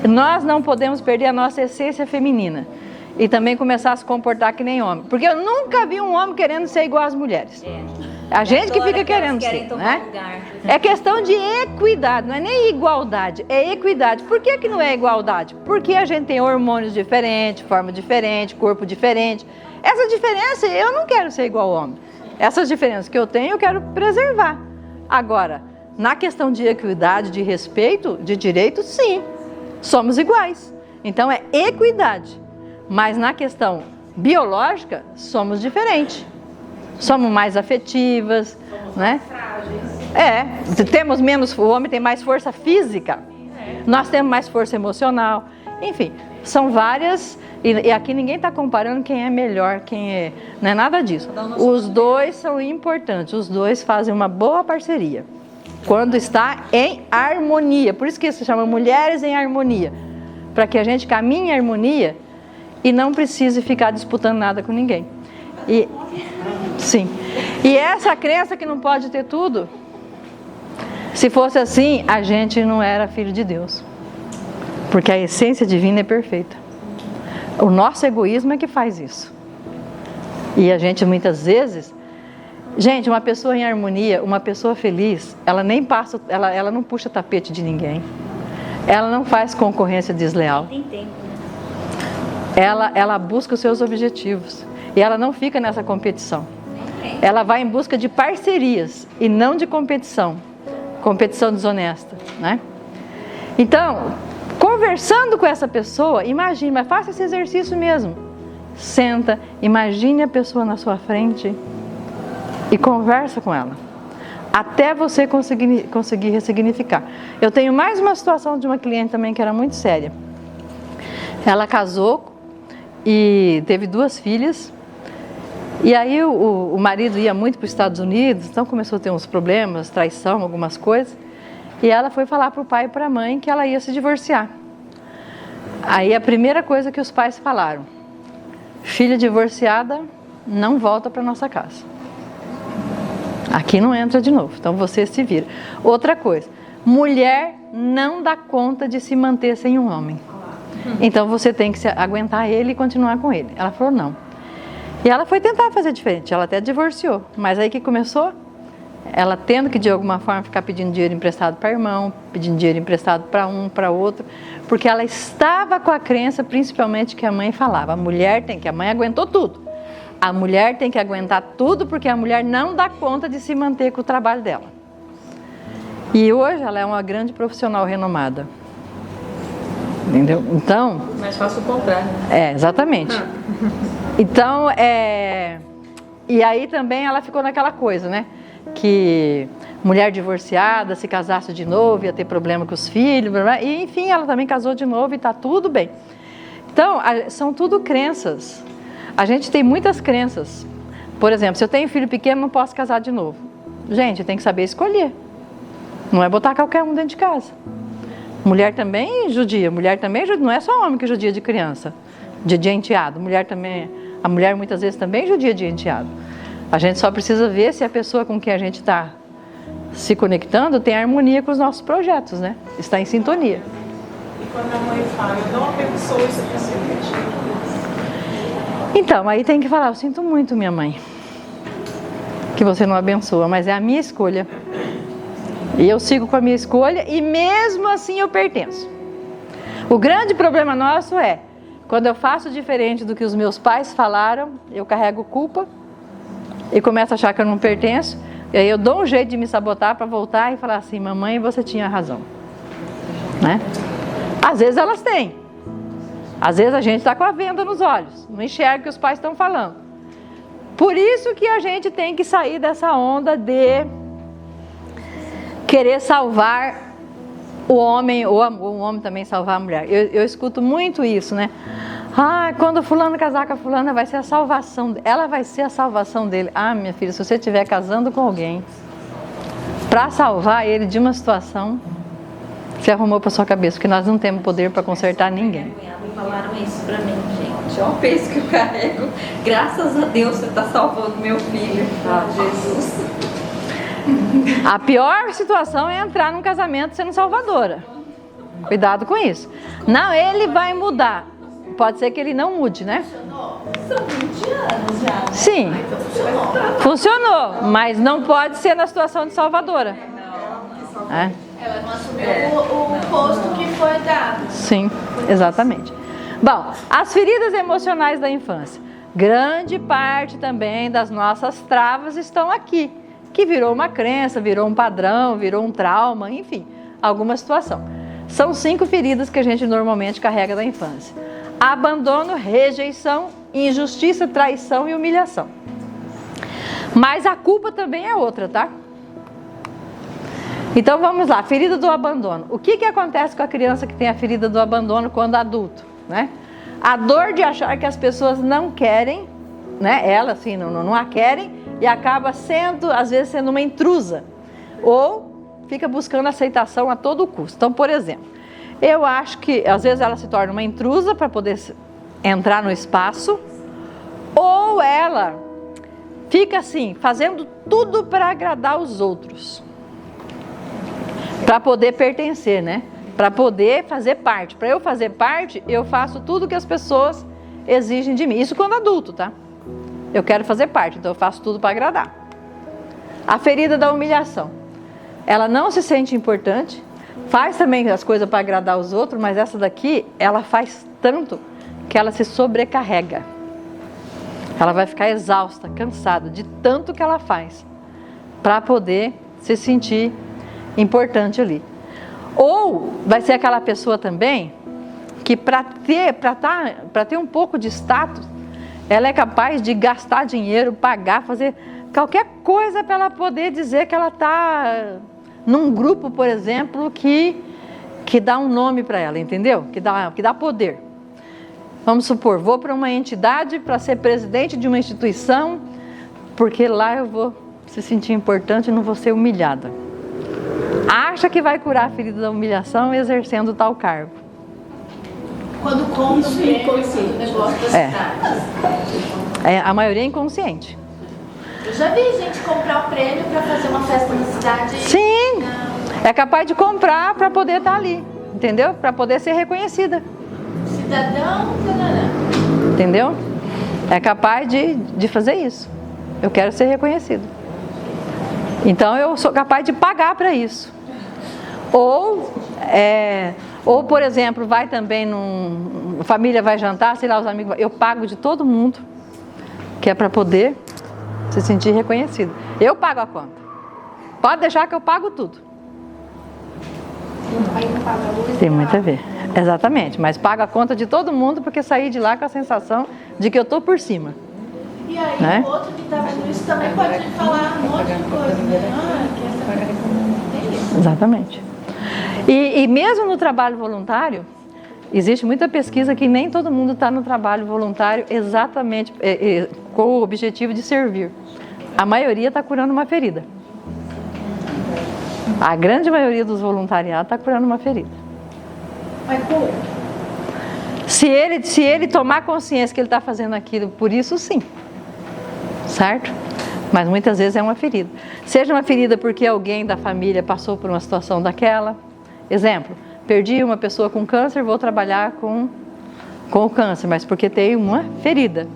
Nós não podemos perder a nossa essência feminina e também começar a se comportar que nem homem. Porque eu nunca vi um homem querendo ser igual às mulheres. A gente que fica querendo ser, né? É questão de equidade, não é nem igualdade, é equidade. Por que não é igualdade? Porque a gente tem hormônios diferentes, forma diferente, corpo diferente. Essa diferença, eu não quero ser igual ao homem. Essas diferenças que eu tenho, eu quero preservar. Agora, na questão de equidade, de respeito, de direito, sim, somos iguais. Então é equidade. Mas na questão biológica, somos diferentes. Somos mais afetivas, né? Temos menos, o homem tem mais força física, nós temos mais força emocional, enfim, são várias, e aqui ninguém está comparando quem é melhor, não é nada disso. Os dois são importantes, os dois fazem uma boa parceria, quando está em harmonia, por isso que se chama Mulheres em Harmonia, para que a gente caminhe em harmonia e não precise ficar disputando nada com ninguém. Sim. E essa crença que não pode ter tudo, se fosse assim, a gente não era filho de Deus. Porque a essência divina é perfeita. O nosso egoísmo é que faz isso. E a gente muitas vezes... Gente, uma pessoa em harmonia, uma pessoa feliz, ela nem passa, ela não puxa tapete de ninguém. Ela não faz concorrência desleal. Ela busca os seus objetivos. E ela não fica nessa competição. Ela vai em busca de parcerias e não de competição. Competição desonesta, né? Então, conversando com essa pessoa, imagine, mas faça esse exercício mesmo. Senta, imagine a pessoa na sua frente e conversa com ela. Até você conseguir ressignificar. Eu tenho mais uma situação de uma cliente também que era muito séria. Ela casou e teve 2 filhas. E aí o marido ia muito para os Estados Unidos, então começou a ter uns problemas, traição, algumas coisas. E ela foi falar para o pai e para a mãe que ela ia se divorciar. Aí a primeira coisa que os pais falaram: filha divorciada não volta para nossa casa. Aqui não entra de novo, então você se vira. Outra coisa, mulher não dá conta de se manter sem um homem. Então você tem que aguentar ele e continuar com ele. Ela falou não. E ela foi tentar fazer diferente, ela até divorciou. Mas aí que começou? Ela tendo que de alguma forma ficar pedindo dinheiro emprestado para irmão, pedindo dinheiro emprestado para um, para outro, porque ela estava com a crença principalmente que a mãe falava, que a mãe aguentou tudo. A mulher tem que aguentar tudo porque a mulher não dá conta de se manter com o trabalho dela. E hoje ela é uma grande profissional renomada. Entendeu? Então... Mais fácil o contrário. Exatamente. Então, e aí também ela ficou naquela coisa, né? Que mulher divorciada, se casasse de novo, ia ter problema com os filhos, blá, blá. E enfim, ela também casou de novo e tá tudo bem. Então, são tudo crenças. A gente tem muitas crenças. Por exemplo, se eu tenho filho pequeno, não posso casar de novo. Gente, tem que saber escolher. Não é botar qualquer um dentro de casa. Mulher também judia, não é só homem que judia de criança, de enteado. A mulher muitas vezes também judia de enteado. A gente só precisa ver se a pessoa com quem a gente está se conectando tem harmonia com os nossos projetos, né? Está em sintonia. E quando a mãe fala, eu não abençoo isso para ser Então, aí tem que falar, eu sinto muito, minha mãe, que você não abençoa, mas é a minha escolha. E eu sigo com a minha escolha e mesmo assim eu pertenço. O grande problema nosso é, quando eu faço diferente do que os meus pais falaram, eu carrego culpa e começo a achar que eu não pertenço. E aí eu dou um jeito de me sabotar para voltar e falar assim, mamãe, você tinha razão. Né? Às vezes elas têm. Às vezes a gente está com a venda nos olhos, não enxerga o que os pais estão falando. Por isso que a gente tem que sair dessa onda de querer salvar o homem, ou o homem também salvar a mulher. Eu escuto muito isso, né? Ah, quando fulano casar com a fulana, vai ser a salvação. Ela vai ser a salvação dele. Ah, minha filha, se você estiver casando com alguém para salvar ele de uma situação, você arrumou para sua cabeça, porque nós não temos poder para consertar ninguém. Falaram isso pra mim, gente. É um peso que eu carrego. Graças a Deus você está salvando meu filho. Ah, Jesus. A pior situação é entrar num casamento sendo salvadora. Cuidado com isso. Não, ele vai mudar. Pode ser que ele não mude, né? São 20 anos já. Né? Sim. Funcionou, mas não pode ser na situação de salvadora. Ela não assumiu o posto que foi dado. Sim, exatamente. Bom, as feridas emocionais da infância. Grande parte também das nossas travas estão aqui. Que virou uma crença, virou um padrão, virou um trauma, enfim, alguma situação. São 5 feridas que a gente normalmente carrega da infância. Abandono, rejeição, injustiça, traição e humilhação. Mas a culpa também é outra, tá? Então vamos lá, ferida do abandono. O que acontece com a criança que tem a ferida do abandono quando adulto? Né? A dor de achar que as pessoas não querem, né? Ela assim, não a querem, e acaba sendo, às vezes, sendo uma intrusa. Ou fica buscando aceitação a todo custo. Então, por exemplo, eu acho que às vezes ela se torna uma intrusa para poder entrar no espaço, ou ela fica assim, fazendo tudo para agradar os outros. Para poder pertencer, né? Para poder fazer parte. Para eu fazer parte, eu faço tudo que as pessoas exigem de mim. Isso quando adulto, tá? Eu quero fazer parte, então eu faço tudo para agradar. A ferida da humilhação. Ela não se sente importante, faz também as coisas para agradar os outros, mas essa daqui, ela faz tanto que ela se sobrecarrega. Ela vai ficar exausta, cansada de tanto que ela faz para poder se sentir importante ali. Ou vai ser aquela pessoa também que para ter um pouco de status, ela é capaz de gastar dinheiro, pagar, fazer qualquer coisa para ela poder dizer que ela está num grupo, por exemplo, que dá um nome para ela, entendeu? Que dá poder. Vamos supor, vou para uma entidade para ser presidente de uma instituição, porque lá eu vou se sentir importante e não vou ser humilhada. Acha que vai curar a ferida da humilhação exercendo tal cargo. Quando conta o prêmio, o negócio da cidade. A maioria é inconsciente. Eu já vi gente comprar o prêmio para fazer uma festa na cidade. Sim, é capaz de comprar para poder estar ali, entendeu? Para poder ser reconhecida. Cidadão, tarará. Entendeu? É capaz de fazer isso. Eu quero ser reconhecido. Então eu sou capaz de pagar para isso. Ou, por exemplo, vai também a família vai jantar, sei lá, os amigos, eu pago de todo mundo, que é para poder se sentir reconhecido. Eu pago a conta. Pode deixar que eu pago tudo. Tem muito a ver. Exatamente, mas pago a conta de todo mundo porque saí de lá com a sensação de que eu estou por cima. E aí, né? o outro que está vendo isso também pode falar um monte de coisa, né? Que essa tem isso. Exatamente. E mesmo no trabalho voluntário, existe muita pesquisa que nem todo mundo está no trabalho voluntário exatamente com o objetivo de servir. A maioria está curando uma ferida. A grande maioria dos voluntariados está curando uma ferida. Mas como? Se ele tomar consciência que ele está fazendo aquilo, por isso sim. Certo? Mas muitas vezes é uma ferida. Seja uma ferida porque alguém da família passou por uma situação daquela. Exemplo, perdi uma pessoa com câncer, vou trabalhar com o câncer, mas porque tem uma ferida,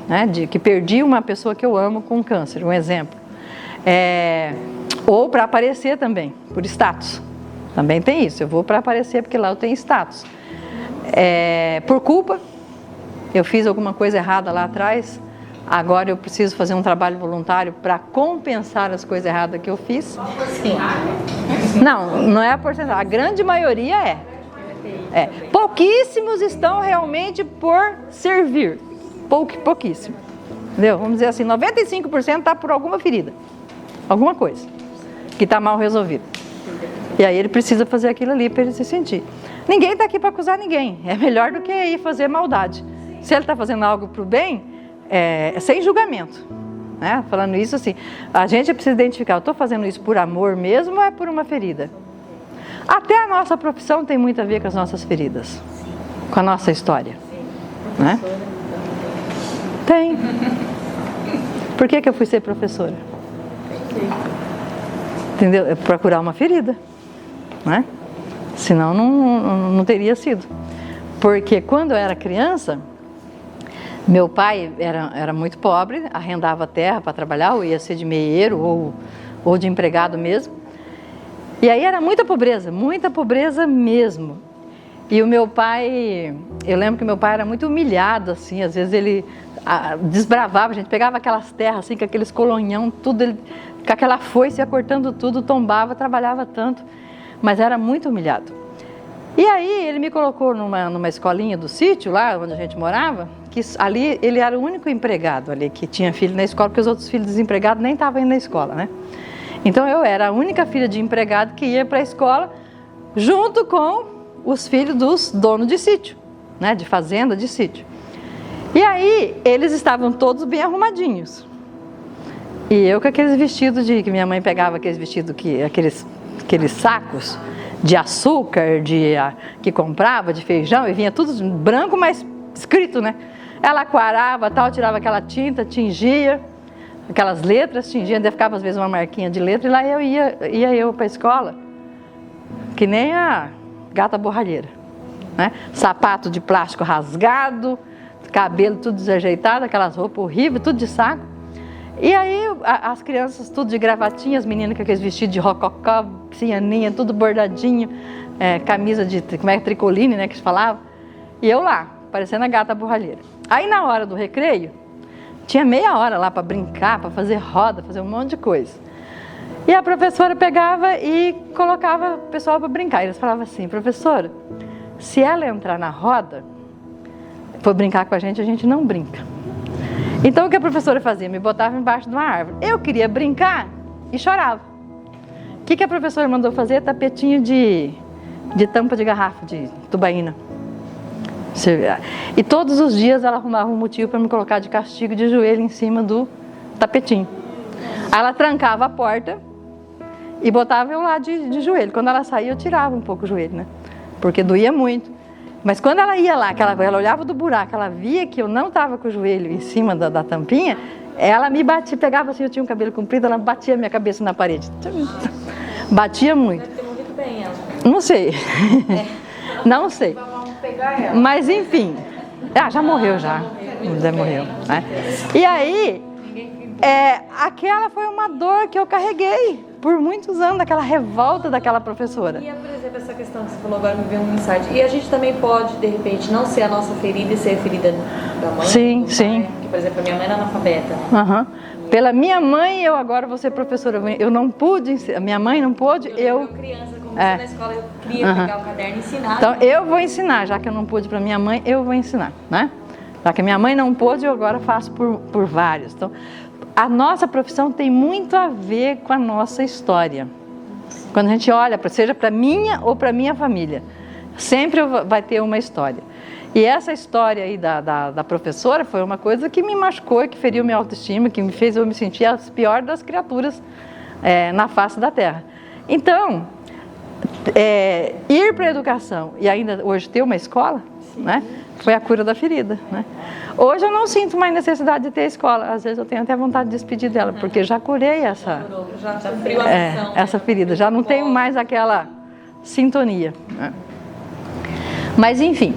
né? De que perdi uma pessoa que eu amo com câncer, um exemplo. Ou para aparecer também, por status. Também tem isso, eu vou para aparecer porque lá eu tenho status. Por culpa, eu fiz alguma coisa errada lá atrás, agora eu preciso fazer um trabalho voluntário para compensar as coisas erradas que eu fiz. Sim. Não é a porcentagem, a grande maioria é. Pouquíssimos estão realmente por servir, pouquíssimo. Entendeu? Vamos dizer assim, 95% está por alguma ferida, alguma coisa que está mal resolvida. E aí ele precisa fazer aquilo ali para ele se sentir. Ninguém está aqui para acusar ninguém, é melhor do que ir fazer maldade. Se ele está fazendo algo para o bem, sem julgamento, né? Falando isso assim, a gente precisa identificar, eu estou fazendo isso por amor mesmo ou é por uma ferida? Até a nossa profissão tem muito a ver com as nossas feridas, com a nossa história, né? Tem. Por que eu fui ser professora? Entendeu? É para curar uma ferida, né? Senão não teria sido. Porque quando eu era criança, meu pai era muito pobre, arrendava terra para trabalhar, ou ia ser de meieiro ou de empregado mesmo. E aí era muita pobreza mesmo. E o meu pai, eu lembro que meu pai era muito humilhado, assim, às vezes ele desbravava, a gente pegava aquelas terras, assim, com aqueles colonhão, tudo, ele, com aquela foice ia cortando tudo, tombava, trabalhava tanto, mas era muito humilhado. E aí ele me colocou numa escolinha do sítio, lá onde a gente morava, que ali ele era o único empregado ali que tinha filho na escola, porque os outros filhos desempregados nem estavam indo na escola, né? Então eu era a única filha de empregado que ia para a escola junto com os filhos dos donos de sítio, né? De fazenda, de sítio. E aí eles estavam todos bem arrumadinhos. E eu com aqueles vestidos que minha mãe pegava, aqueles vestidos, aqueles sacos de açúcar, que comprava, de feijão, e vinha tudo branco, mas escrito, né? Ela aquarava, tal, tirava aquela tinta, tingia, aquelas letras, tingia, ainda ficava às vezes uma marquinha de letra, e lá eu ia para a escola, que nem a gata borralheira, né? Sapato de plástico rasgado, cabelo tudo desajeitado, aquelas roupas horríveis, tudo de saco. E aí as crianças tudo de gravatinha, as meninas com aqueles vestidos de rococó, cianinha, tudo bordadinho, camisa de, tricoline, né, que se falava. E eu lá, parecendo a gata borralheira. Aí na hora do recreio, tinha meia hora lá para brincar, para fazer roda, fazer um monte de coisa. E a professora pegava e colocava o pessoal para brincar. E eles falavam assim: professora, se ela entrar na roda, for brincar com a gente não brinca. Então o que a professora fazia? Me botava embaixo de uma árvore. Eu queria brincar e chorava. O que a professora mandou fazer? Tapetinho de tampa de garrafa, de tubaína. E todos os dias ela arrumava um motivo para me colocar de castigo de joelho em cima do tapetinho. Aí ela trancava a porta e botava eu lá de joelho. Quando ela saía, eu tirava um pouco o joelho, né? Porque doía muito. Mas quando ela ia lá, ela olhava do buraco, ela via que eu não estava com o joelho em cima da tampinha, Ela me batia, pegava assim, eu tinha um cabelo comprido, ela batia a minha cabeça na parede. Batia muito. Deve ter morrido bem ela. Não sei. Não sei. Mas enfim. Já morreu já. Já morreu. Né? E aí, aquela foi uma dor que eu carreguei por muitos anos, daquela revolta daquela professora. E, por exemplo, essa questão que você falou agora me veio um insight. E a gente também pode, de repente, não ser a nossa ferida e ser a ferida da mãe? Sim, sim. Porque, por exemplo, a minha mãe era analfabeta. Uhum. Pela minha mãe, eu agora vou ser professora. Eu não pude, a minha mãe não pôde, eu criança, como você na escola, eu queria pegar o caderno e ensinar. Então, eu vou ensinar, já que eu não pude para minha mãe, eu vou ensinar, né? Já que a minha mãe não pôde, eu agora faço por vários. Então, a nossa profissão tem muito a ver com a nossa história. Quando a gente olha, seja para minha ou para minha família, sempre vai ter uma história. E essa história aí da professora foi uma coisa que me machucou, que feriu minha autoestima, que me fez eu me sentir a pior das criaturas na face da terra. Então, ir para a educação e ainda hoje ter uma escola, né, foi a cura da ferida, né? Hoje eu não sinto mais necessidade de ter escola, às vezes eu tenho até vontade de despedir dela, porque já curei essa ferida, já não tenho mais aquela sintonia, né? Mas enfim,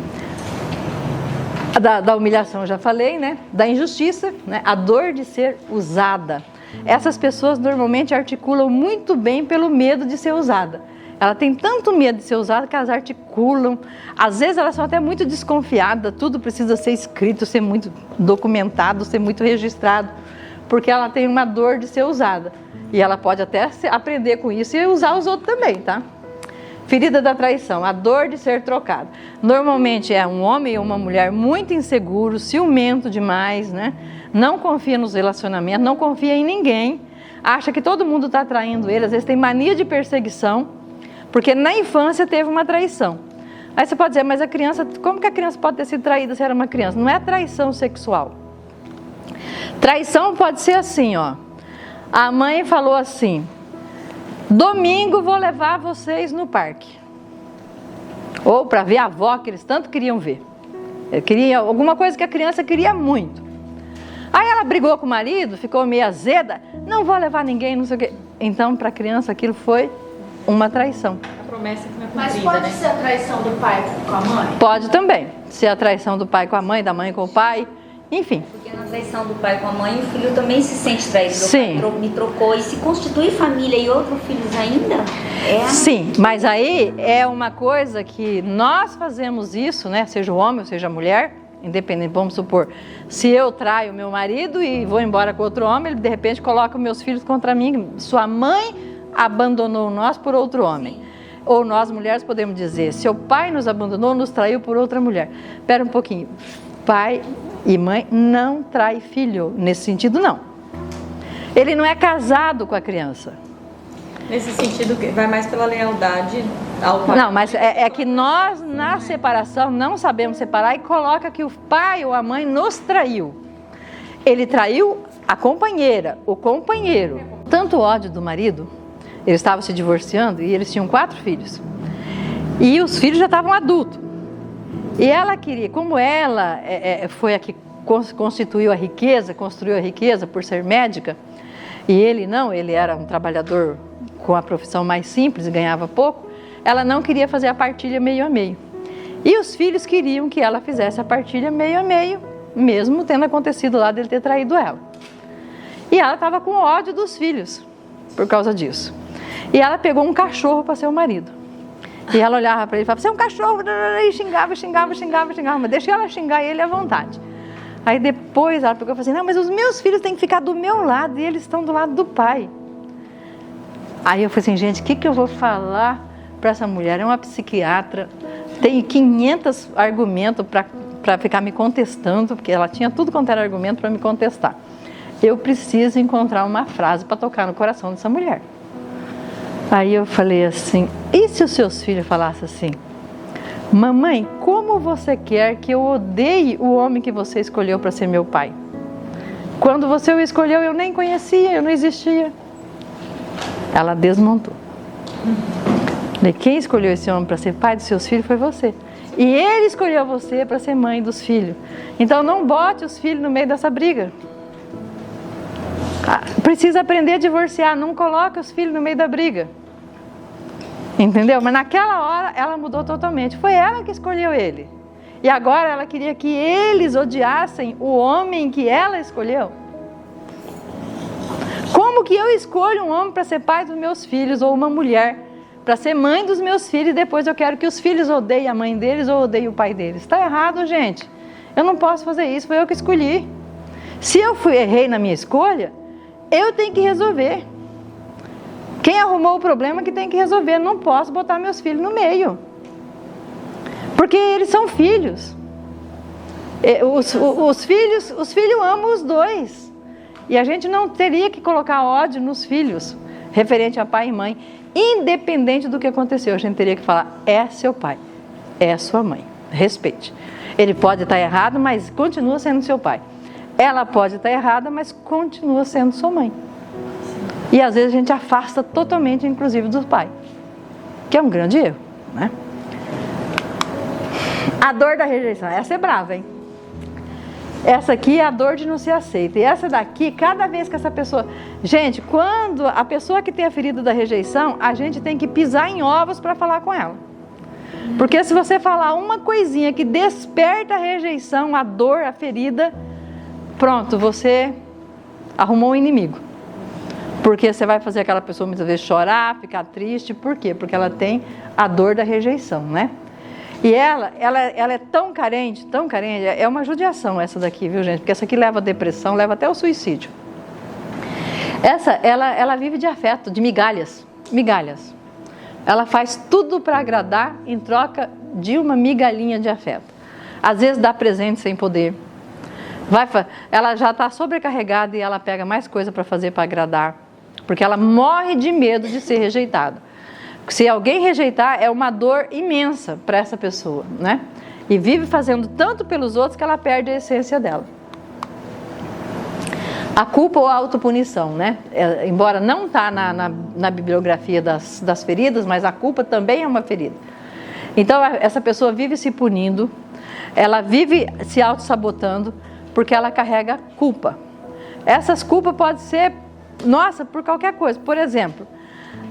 da humilhação eu já falei, né? Da injustiça, né? A dor de ser usada. Essas pessoas normalmente articulam muito bem pelo medo de ser usada. Ela tem tanto medo de ser usada que elas articulam. Às vezes elas são até muito desconfiadas, tudo precisa ser escrito, ser muito documentado, ser muito registrado, porque ela tem uma dor de ser usada. E ela pode até aprender com isso e usar os outros também, tá? Ferida da traição, a dor de ser trocado. Normalmente é um homem ou uma mulher muito inseguro, ciumento demais, né? Não confia nos relacionamentos, não confia em ninguém, acha que todo mundo está traindo ele, às vezes tem mania de perseguição, porque na infância teve uma traição. Aí você pode dizer, mas a criança, como que a criança pode ter sido traída se era uma criança? Não é traição sexual. Traição pode ser assim, ó. A mãe falou assim: domingo vou levar vocês no parque. Ou para ver a avó que eles tanto queriam ver. Queria alguma coisa que a criança queria muito. Aí ela brigou com o marido, ficou meio azeda. Não vou levar ninguém, não sei o quê. Então, para a criança aquilo foi uma traição. A promessa que não é Mas cumprida, pode né? ser a traição do pai com a mãe? Pode também ser a traição do pai com a mãe, da mãe com o pai, enfim. Porque na traição do pai com a mãe, o filho também se sente traído. Sim. Meu pai me trocou e se constitui família e outros filhos ainda? Sim, mas aí é uma coisa que nós fazemos isso, né? Seja o homem ou seja a mulher, independente, vamos supor, se eu traio meu marido e vou embora com outro homem, ele de repente coloca meus filhos contra mim. Sua mãe abandonou nós por outro homem. Sim. Ou nós mulheres podemos dizer, seu pai nos abandonou, nos traiu por outra mulher. Espera um pouquinho, pai e mãe não trai filho, nesse sentido não. Ele não é casado com a criança. Nesse sentido, vai mais pela lealdade ao pai. Não, mas é que nós na separação não sabemos separar e coloca que o pai ou a mãe nos traiu. Ele traiu a companheira, o companheiro. Tanto ódio do marido, eles estavam se divorciando e eles tinham 4 filhos. E os filhos já estavam adultos. E ela queria, como ela foi a que constituiu a riqueza, construiu a riqueza por ser médica, e ele não, ele era um trabalhador com a profissão mais simples e ganhava pouco, ela não queria fazer a partilha meio a meio. E os filhos queriam que ela fizesse a partilha meio a meio, mesmo tendo acontecido lá dele ter traído ela. E ela estava com ódio dos filhos por causa disso. E ela pegou um cachorro para ser o marido. E ela olhava para ele e falava, você é um cachorro, e xingava, mas deixa ela xingar ele à vontade. Aí depois ela pegou e falou assim, não, mas os meus filhos têm que ficar do meu lado e eles estão do lado do pai. Aí eu falei assim, gente, o que eu vou falar para essa mulher? É uma psiquiatra, tem 500 argumentos para ficar me contestando, porque ela tinha tudo quanto era argumento para me contestar. Eu preciso encontrar uma frase para tocar no coração dessa mulher. Aí eu falei assim, e se os seus filhos falassem assim, mamãe, como você quer que eu odeie o homem que você escolheu para ser meu pai? Quando você o escolheu, eu nem conhecia, eu não existia. Ela desmontou. E quem escolheu esse homem para ser pai dos seus filhos foi você. E ele escolheu você para ser mãe dos filhos. Então não bote os filhos no meio dessa briga. Precisa aprender a divorciar, não coloca os filhos no meio da briga. Entendeu? Mas naquela hora ela mudou totalmente. Foi ela que escolheu ele. E agora ela queria que eles odiassem o homem que ela escolheu. Como que eu escolho um homem para ser pai dos meus filhos, ou uma mulher para ser mãe dos meus filhos, e depois eu quero que os filhos odeiem a mãe deles ou odeiem o pai deles? Está errado, gente. Eu não posso fazer isso, foi eu que escolhi. Se eu errei na minha escolha, eu tenho que resolver. Quem arrumou o problema que tem que resolver. Não posso botar meus filhos no meio. Porque eles são filhos. Os filhos amam os dois. E a gente não teria que colocar ódio nos filhos, referente a pai e mãe. Independente do que aconteceu, a gente teria que falar, é seu pai, é sua mãe. Respeite. Ele pode estar errado, mas continua sendo seu pai. Ela pode estar errada, mas continua sendo sua mãe. E às vezes a gente afasta totalmente, inclusive, do pai. Que é um grande erro, né? A dor da rejeição. Essa é brava, hein? Essa aqui é a dor de não ser aceita. E essa daqui, cada vez que essa pessoa... Gente, quando a pessoa que tem a ferida da rejeição, a gente tem que pisar em ovos para falar com ela. Porque se você falar uma coisinha que desperta a rejeição, a dor, a ferida, pronto, você arrumou um inimigo. Porque você vai fazer aquela pessoa muitas vezes chorar, ficar triste. Por quê? Porque ela tem a dor da rejeição, né? E ela é tão carente, é uma judiação essa daqui, viu, gente? Porque essa aqui leva a depressão, leva até o suicídio. Ela vive de afeto, de migalhas. Ela faz tudo para agradar em troca de uma migalhinha de afeto. Às vezes dá presente sem poder. Ela já está sobrecarregada e ela pega mais coisa para fazer para agradar. Porque ela morre de medo de ser rejeitada. Se alguém rejeitar, é uma dor imensa para essa pessoa, né? E vive fazendo tanto pelos outros que ela perde a essência dela. A culpa ou a autopunição, né? Embora não está na bibliografia das feridas, mas a culpa também é uma ferida. Então, essa pessoa vive se punindo, ela vive se auto-sabotando, porque ela carrega culpa. Essas culpas podem ser, por qualquer coisa. Por exemplo,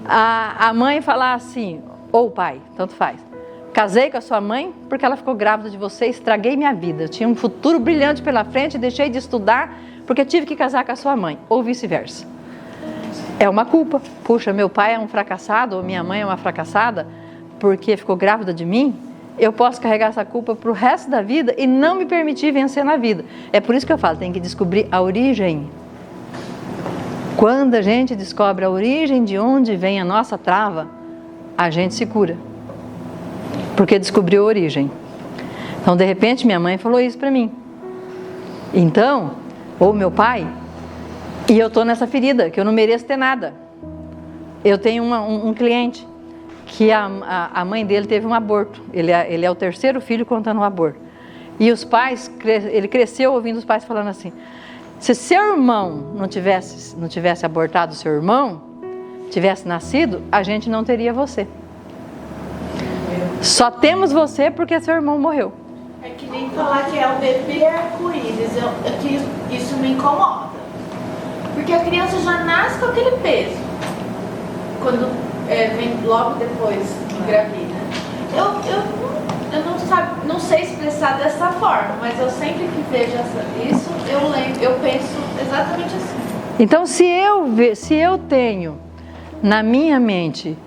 a mãe falar assim, ou o pai, tanto faz. Casei com a sua mãe porque ela ficou grávida de você, estraguei minha vida. Eu tinha um futuro brilhante pela frente, deixei de estudar porque tive que casar com a sua mãe, ou vice-versa. É uma culpa. Puxa, meu pai é um fracassado, ou minha mãe é uma fracassada, porque ficou grávida de mim. Eu posso carregar essa culpa para o resto da vida e não me permitir vencer na vida. É por isso que eu falo, tem que descobrir a origem. Quando a gente descobre a origem de onde vem a nossa trava, a gente se cura. Porque descobriu a origem. Então, de repente, minha mãe falou isso para mim. Então, ou meu pai, e eu estou nessa ferida, que eu não mereço ter nada. Eu tenho um cliente que a mãe dele teve um aborto. Ele é o terceiro filho contando um aborto. E os pais, ele cresceu ouvindo os pais falando assim, se seu irmão não tivesse abortado seu irmão, tivesse nascido, a gente não teria você. Só temos você porque seu irmão morreu. É que nem falar que é o bebê arco-íris, isso me incomoda. Porque a criança já nasce com aquele peso. Quando vem logo depois engravida. Eu não sei expressar dessa forma, mas eu sempre que vejo isso, eu penso exatamente assim. Então, se eu tenho na minha mente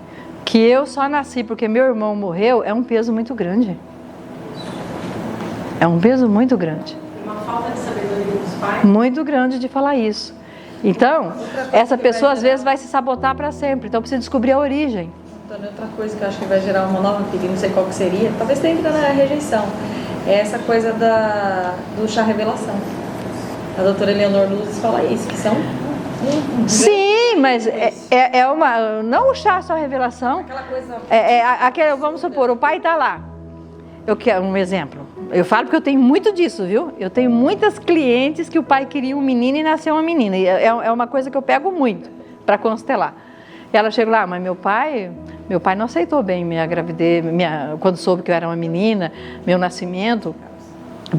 que eu só nasci porque meu irmão morreu, é um peso muito grande. É um peso muito grande. Uma falta de sabedoria dos pais. Muito grande de falar isso. Então, essa pessoa às vezes vai se sabotar para sempre. Então, precisa descobrir a origem. Antônio, outra coisa que eu acho que vai gerar uma nova perigo, não sei qual que seria, talvez tenha que dar na rejeição, é essa coisa do chá revelação. A doutora Eleonor Luzes fala isso, que são Sim, mas é uma... Não o chá só revelação. aquela coisa... Vamos supor, o pai está lá. Eu quero um exemplo. Eu falo porque eu tenho muito disso, viu? Eu tenho muitas clientes que o pai queria um menino e nasceu uma menina. E é uma coisa que eu pego muito para constelar. E ela chega lá, mas meu pai não aceitou bem minha gravidez, quando soube que eu era uma menina, meu nascimento,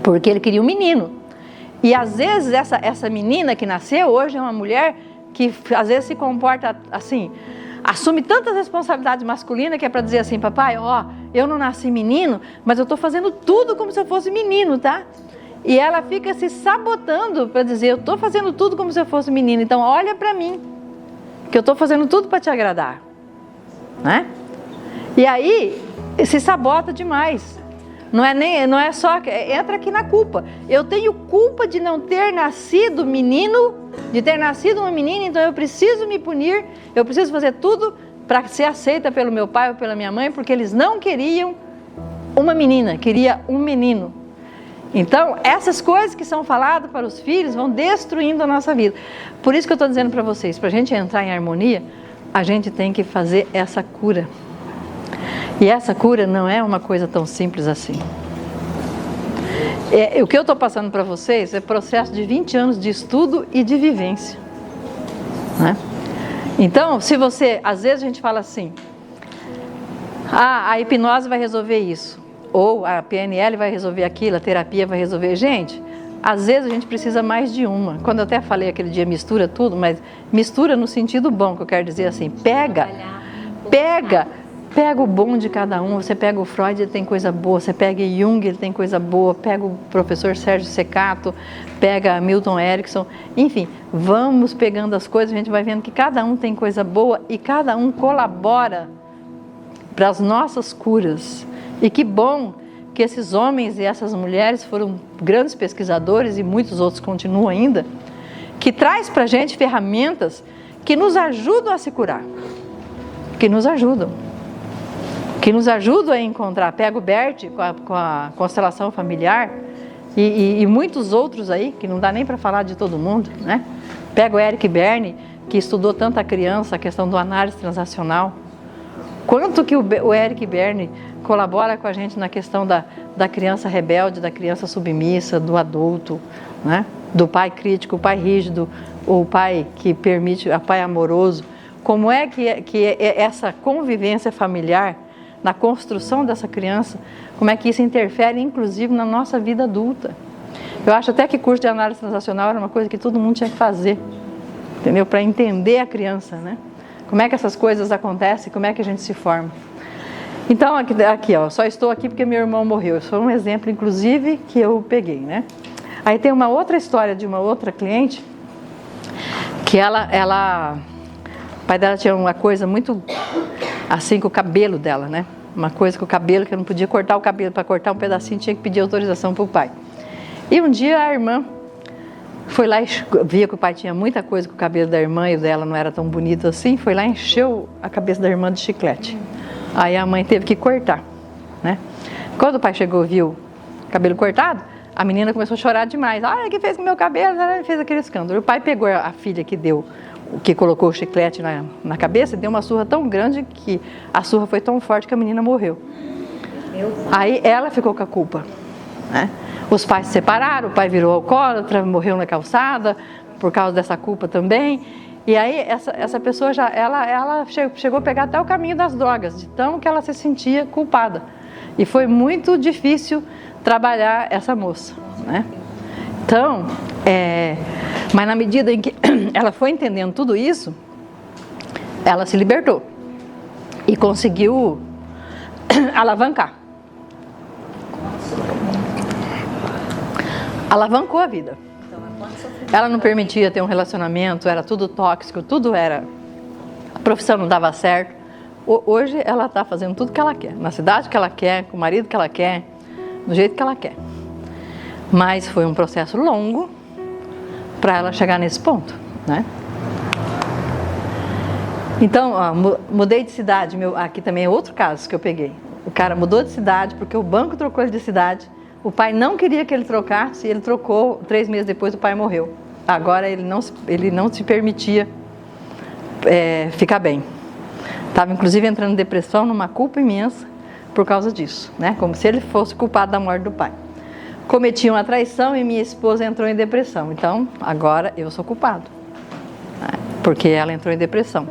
porque ele queria um menino. E às vezes essa menina que nasceu hoje é uma mulher que às vezes se comporta assim, assume tantas responsabilidades masculinas que é para dizer assim, papai, ó, eu não nasci menino, mas eu estou fazendo tudo como se eu fosse menino, tá? E ela fica se sabotando para dizer, eu estou fazendo tudo como se eu fosse menino, então olha para mim, que eu estou fazendo tudo para te agradar, né? E aí se sabota demais. Não é só, entra aqui na culpa. Eu tenho culpa de não ter nascido menino, de ter nascido uma menina, então eu preciso me punir, eu preciso fazer tudo para ser aceita pelo meu pai ou pela minha mãe, porque eles não queriam uma menina, queria um menino. Então, essas coisas que são faladas para os filhos vão destruindo a nossa vida. Por isso que eu estou dizendo para vocês, para a gente entrar em harmonia, a gente tem que fazer essa cura. E essa cura não é uma coisa tão simples assim. O que eu estou passando para vocês é processo de 20 anos de estudo e de vivência, né? Então, se você, às vezes a gente fala assim, a hipnose vai resolver isso, ou a PNL vai resolver aquilo, a terapia vai resolver. Gente, às vezes a gente precisa mais de uma. Quando eu até falei aquele dia, mistura tudo, mas mistura no sentido bom, que eu quero dizer assim, pega o bom de cada um. Você pega o Freud, ele tem coisa boa, você pega Jung, ele tem coisa boa, pega o professor Sérgio Secato, pega Milton Erickson, enfim, vamos pegando as coisas, a gente vai vendo que cada um tem coisa boa e cada um colabora para as nossas curas. E que bom que esses homens e essas mulheres foram grandes pesquisadores e muitos outros continuam ainda, que traz para a gente ferramentas que nos ajudam a se curar, que nos ajudam a encontrar. Pega o Bert com a constelação familiar e muitos outros aí, que não dá nem para falar de todo mundo, né? Pega o Eric Berne, que estudou tanto a criança, a questão do análise transacional. Quanto que o Eric Berne colabora com a gente na questão da criança rebelde, da criança submissa, do adulto, né? Do pai crítico, o pai rígido, o pai que permite, o pai amoroso. Como é que essa convivência familiar, na construção dessa criança, como é que isso interfere, inclusive, na nossa vida adulta. Eu acho até que curso de análise transacional era uma coisa que todo mundo tinha que fazer, entendeu? Para entender a criança, né? Como é que essas coisas acontecem, como é que a gente se forma. Então, aqui ó, só estou aqui porque meu irmão morreu. Isso foi um exemplo, inclusive, que eu peguei, né? Aí tem uma outra história de uma outra cliente, que o pai dela tinha uma coisa muito assim com o cabelo dela, né? Uma coisa com o cabelo, que eu não podia cortar o cabelo. Para cortar um pedacinho tinha que pedir autorização para o pai. E um dia a irmã foi lá e via que o pai tinha muita coisa com o cabelo da irmã e o dela não era tão bonito assim, foi lá e encheu a cabeça da irmã de chiclete. Aí a mãe teve que cortar, né? Quando o pai chegou e viu o cabelo cortado, a menina começou a chorar demais. Olha o que fez com o meu cabelo, fez aquele escândalo. O pai pegou a filha que colocou o chiclete na cabeça e deu uma surra tão grande que a surra foi tão forte que a menina morreu. Aí ela ficou com a culpa, né? Os pais se separaram, o pai virou alcoólatra, morreu na calçada por causa dessa culpa também. E aí essa pessoa ela chegou a pegar até o caminho das drogas, de tão que ela se sentia culpada. E foi muito difícil trabalhar essa moça, né? Então, mas na medida em que ela foi entendendo tudo isso, ela se libertou e conseguiu alavancar. Alavancou a vida. Ela não permitia ter um relacionamento, era tudo tóxico, tudo era... A profissão não dava certo. Hoje ela está fazendo tudo que ela quer, na cidade que ela quer, com o marido que ela quer, do jeito que ela quer. Mas foi um processo longo para ela chegar nesse ponto, né? Então, ó, mudei de cidade. Aqui também é outro caso que eu peguei. O cara mudou de cidade porque o banco trocou ele de cidade. O pai não queria que ele trocasse, ele trocou, 3 meses depois o pai morreu. Agora ele não se permitia ficar bem. Estava inclusive entrando em depressão, numa culpa imensa por causa disso, né? Como se ele fosse culpado da morte do pai. Cometi uma traição e minha esposa entrou em depressão. Então, agora eu sou culpado, né? Porque ela entrou em depressão.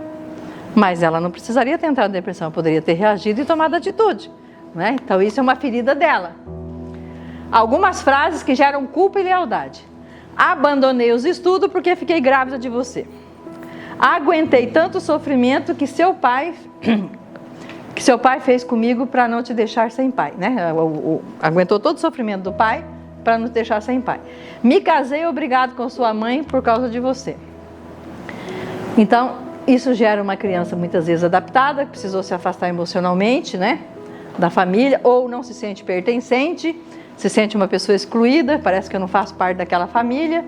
Mas ela não precisaria ter entrado em depressão, poderia ter reagido e tomado atitude, né? Então isso é uma ferida dela. Algumas frases que geram culpa e lealdade. Abandonei os estudos porque fiquei grávida de você. Aguentei tanto sofrimento que seu pai fez comigo para não te deixar sem pai, né? Aguentou todo o sofrimento do pai para não te deixar sem pai. Me casei obrigado com sua mãe por causa de você. Então, isso gera uma criança muitas vezes adaptada, que precisou se afastar emocionalmente, né, da família, ou não se sente pertencente, se sente uma pessoa excluída, parece que eu não faço parte daquela família.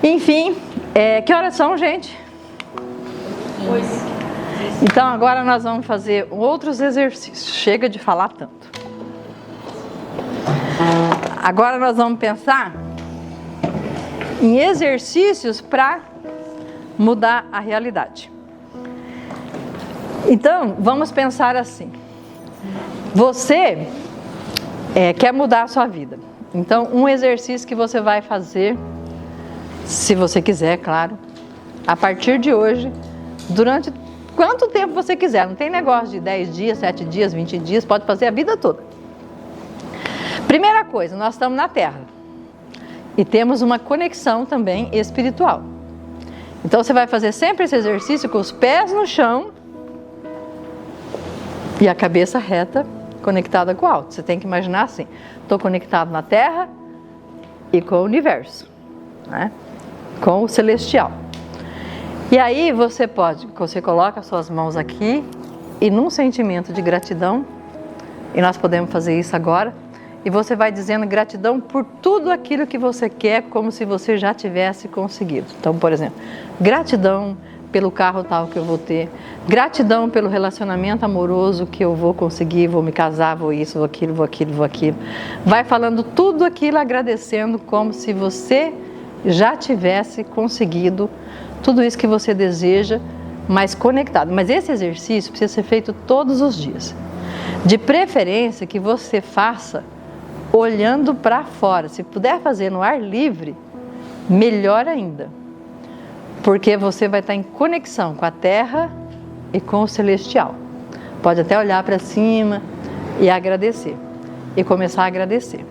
Enfim, que horas são, gente? 8. Então agora nós vamos fazer outros exercícios. Chega de falar tanto. Agora nós vamos pensar em exercícios para mudar a realidade. Então, vamos pensar assim. Você quer mudar a sua vida. Então, um exercício que você vai fazer, se você quiser, claro, a partir de hoje, durante quanto tempo você quiser. Não tem negócio de 10 dias, 7 dias, 20 dias, pode fazer a vida toda. Primeira coisa, nós estamos na Terra e temos uma conexão também espiritual. Então você vai fazer sempre esse exercício com os pés no chão e a cabeça reta, conectada com o alto. Você tem que imaginar assim, estou conectado na Terra e com o universo, né? Com o celestial. E aí você coloca as suas mãos aqui e num sentimento de gratidão, e nós podemos fazer isso agora, e você vai dizendo gratidão por tudo aquilo que você quer, como se você já tivesse conseguido. Então, por exemplo, gratidão pelo carro tal que eu vou ter, gratidão pelo relacionamento amoroso que eu vou conseguir, vou me casar, vou isso, vou aquilo, vou aquilo, vou aquilo. Vai falando tudo aquilo, agradecendo como se você já tivesse conseguido tudo isso que você deseja, mas conectado. Mas esse exercício precisa ser feito todos os dias. De preferência que você faça olhando para fora. Se puder fazer no ar livre, melhor ainda. Porque você vai estar em conexão com a Terra e com o Celestial. Pode até olhar para cima e agradecer. E começar a agradecer.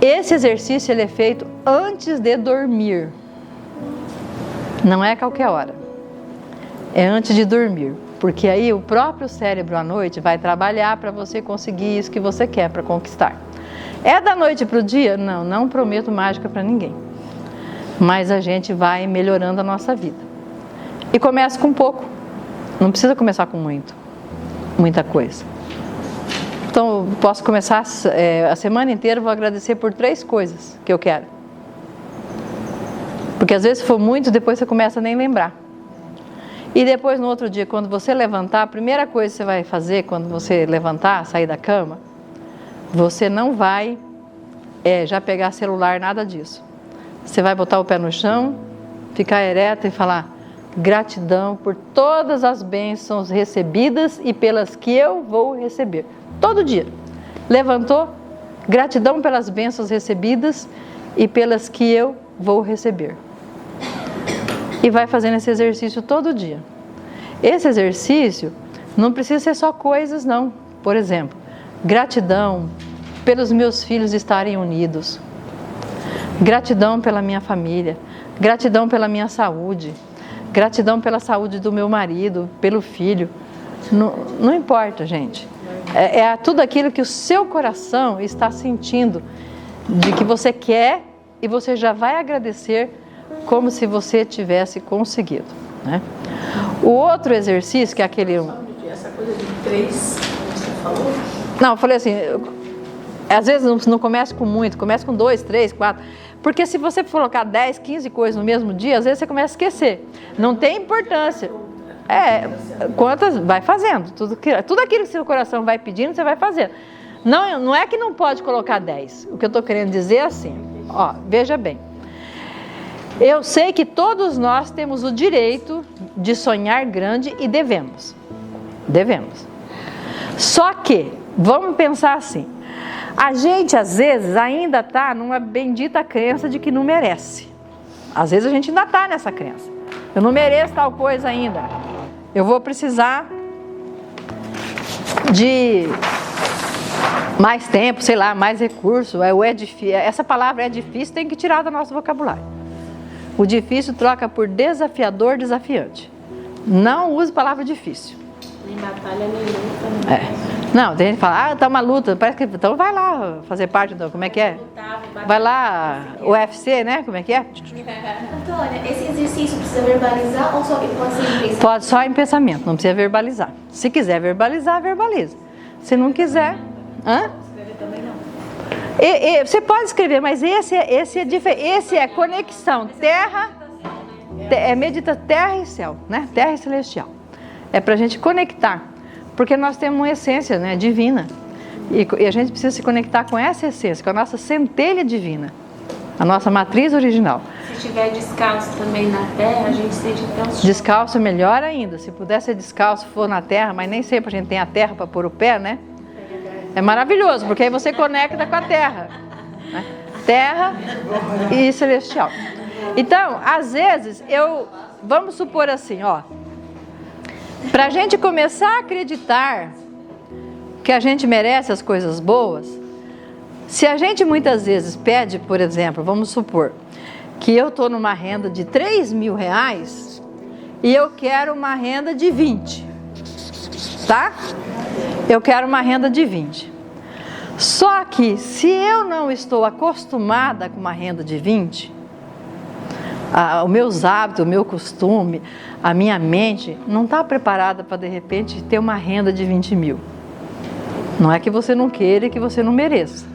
Esse exercício ele é feito antes de dormir. Não é a qualquer hora. É antes de dormir. Porque aí o próprio cérebro à noite vai trabalhar para você conseguir isso que você quer para conquistar. É da noite para o dia? Não, não prometo mágica para ninguém. Mas a gente vai melhorando a nossa vida. E começa com pouco. Não precisa começar com muita coisa. Então, eu posso começar a semana inteira, vou agradecer por 3 coisas que eu quero. Porque às vezes se for muito, depois você começa a nem lembrar. E depois no outro dia, quando você levantar, a primeira coisa que você vai fazer quando você levantar, sair da cama, você não vai já pegar celular, nada disso. Você vai botar o pé no chão, ficar ereta e falar gratidão por todas as bênçãos recebidas e pelas que eu vou receber. Todo dia. Levantou, gratidão pelas bênçãos recebidas e pelas que eu vou receber. E vai fazendo esse exercício todo dia. Esse exercício não precisa ser só coisas, não. Por exemplo, gratidão pelos meus filhos estarem unidos. Gratidão pela minha família. Gratidão pela minha saúde. Gratidão pela saúde do meu marido, pelo filho. Não importa, gente. É tudo aquilo que o seu coração está sentindo, de que você quer, e você já vai agradecer como se você tivesse conseguido, né? O outro exercício, que é aquele... Essa coisa de 3, você falou? Não, eu falei assim, às vezes não começa com muito, começa com 2, 3, 4, porque se você colocar 10, 15 coisas no mesmo dia, às vezes você começa a esquecer. Não tem importância. Quantas vai fazendo, tudo aquilo que seu coração vai pedindo, você vai fazendo. Não é que não pode colocar 10. O que eu estou querendo dizer é assim, veja bem. Eu sei que todos nós temos o direito de sonhar grande e devemos. Só que, vamos pensar assim, a gente às vezes ainda está numa bendita crença de que não merece. Às vezes a gente ainda está nessa crença. Eu não mereço tal coisa ainda. Eu vou precisar de mais tempo, sei lá, mais recurso. Essa palavra é difícil, tem que tirar do nosso vocabulário. O difícil troca por desafiador, desafiante. Não use a palavra difícil. Nem batalha, nem luta. Né? Não, tem gente que fala, tá uma luta, parece que, então vai lá fazer parte do, como é que é? Vai lá, UFC, né? Como é que é? Antônia, esse exercício precisa verbalizar ou só pode ser em pensamento? Pode só em pensamento, não precisa verbalizar. Se quiser verbalizar, verbaliza. Se não quiser, Escrever também não. Você pode escrever, mas esse é diferente. Esse é conexão terra, medita terra e céu, né? Terra e celestial. É para a gente conectar, porque nós temos uma essência, né, divina. E a gente precisa se conectar com essa essência, com a nossa centelha divina, a nossa matriz original. Se estiver descalço também na terra, a gente sente até os... Descalço é melhor ainda. Se puder ser descalço, for na terra, mas nem sempre a gente tem a terra para pôr o pé, né? É maravilhoso, porque aí você conecta com a terra. Né? Terra e celestial. Então, às vezes, vamos supor assim, ó. Para a gente começar a acreditar que a gente merece as coisas boas, se a gente muitas vezes pede, por exemplo, vamos supor, que eu estou numa renda de R$3.000 e eu quero uma renda de 20, tá? Eu quero uma renda de 20. Só que se eu não estou acostumada com uma renda de 20, os meus hábitos, o meu costume, a minha mente não está preparada para de repente ter uma renda de 20 mil. Não é que você não queira e que você não mereça.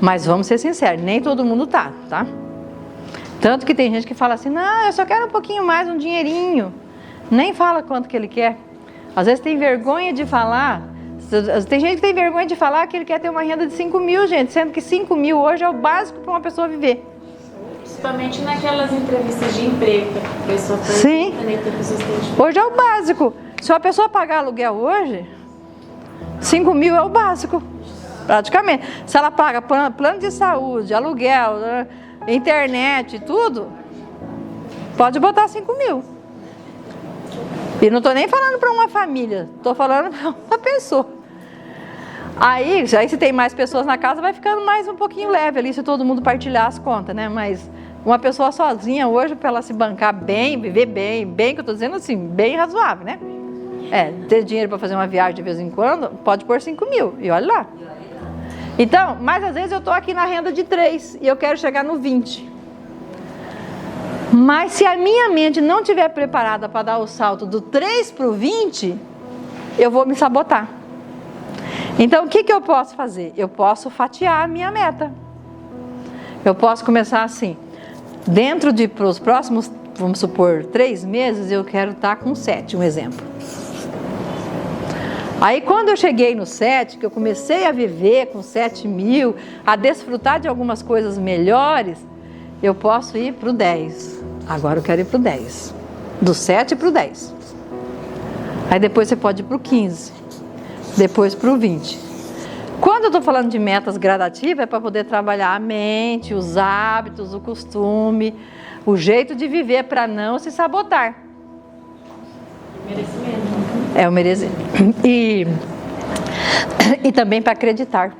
Mas vamos ser sinceros, nem todo mundo tá? Tanto que tem gente que fala assim, não, eu só quero um pouquinho mais, um dinheirinho. Nem fala quanto que ele quer. Às vezes tem vergonha de falar. Tem gente que tem vergonha de falar que ele quer ter uma renda de 5 mil, gente. Sendo que 5 mil hoje é o básico para uma pessoa viver. Principalmente naquelas entrevistas de emprego, que a pessoa pergunta, sim. Né, que a pessoa tem... Hoje é o básico. Se uma pessoa pagar aluguel hoje, 5 mil é o básico, praticamente. Se ela paga plano de saúde, aluguel, internet, tudo, pode botar 5 mil. E não estou nem falando para uma família, estou falando para uma pessoa. Aí se tem mais pessoas na casa, vai ficando mais um pouquinho leve ali, se todo mundo partilhar as contas, né? Mas uma pessoa sozinha hoje, para ela se bancar bem, viver bem que eu estou dizendo assim, bem razoável, né? Ter dinheiro para fazer uma viagem de vez em quando, pode pôr 5 mil, e olha lá. Então, mas às vezes eu estou aqui na renda de 3 e eu quero chegar no 20. Mas se a minha mente não estiver preparada para dar o salto do 3 para o 20, eu vou me sabotar. Então, o que eu posso fazer? Eu posso fatiar a minha meta. Eu posso começar assim. Dentro para os próximos, vamos supor, 3 meses, eu quero estar com 7, um exemplo. Aí, quando eu cheguei no 7, que eu comecei a viver com 7 mil, a desfrutar de algumas coisas melhores, eu posso ir para o 10. Agora eu quero ir para o 10. Do 7 para o 10. Aí depois você pode ir para o 15. Depois para o 20. Quando eu estou falando de metas gradativas, é para poder trabalhar a mente, os hábitos, o costume, o jeito de viver para não se sabotar. Merecimento. É o merecimento. E também para acreditar.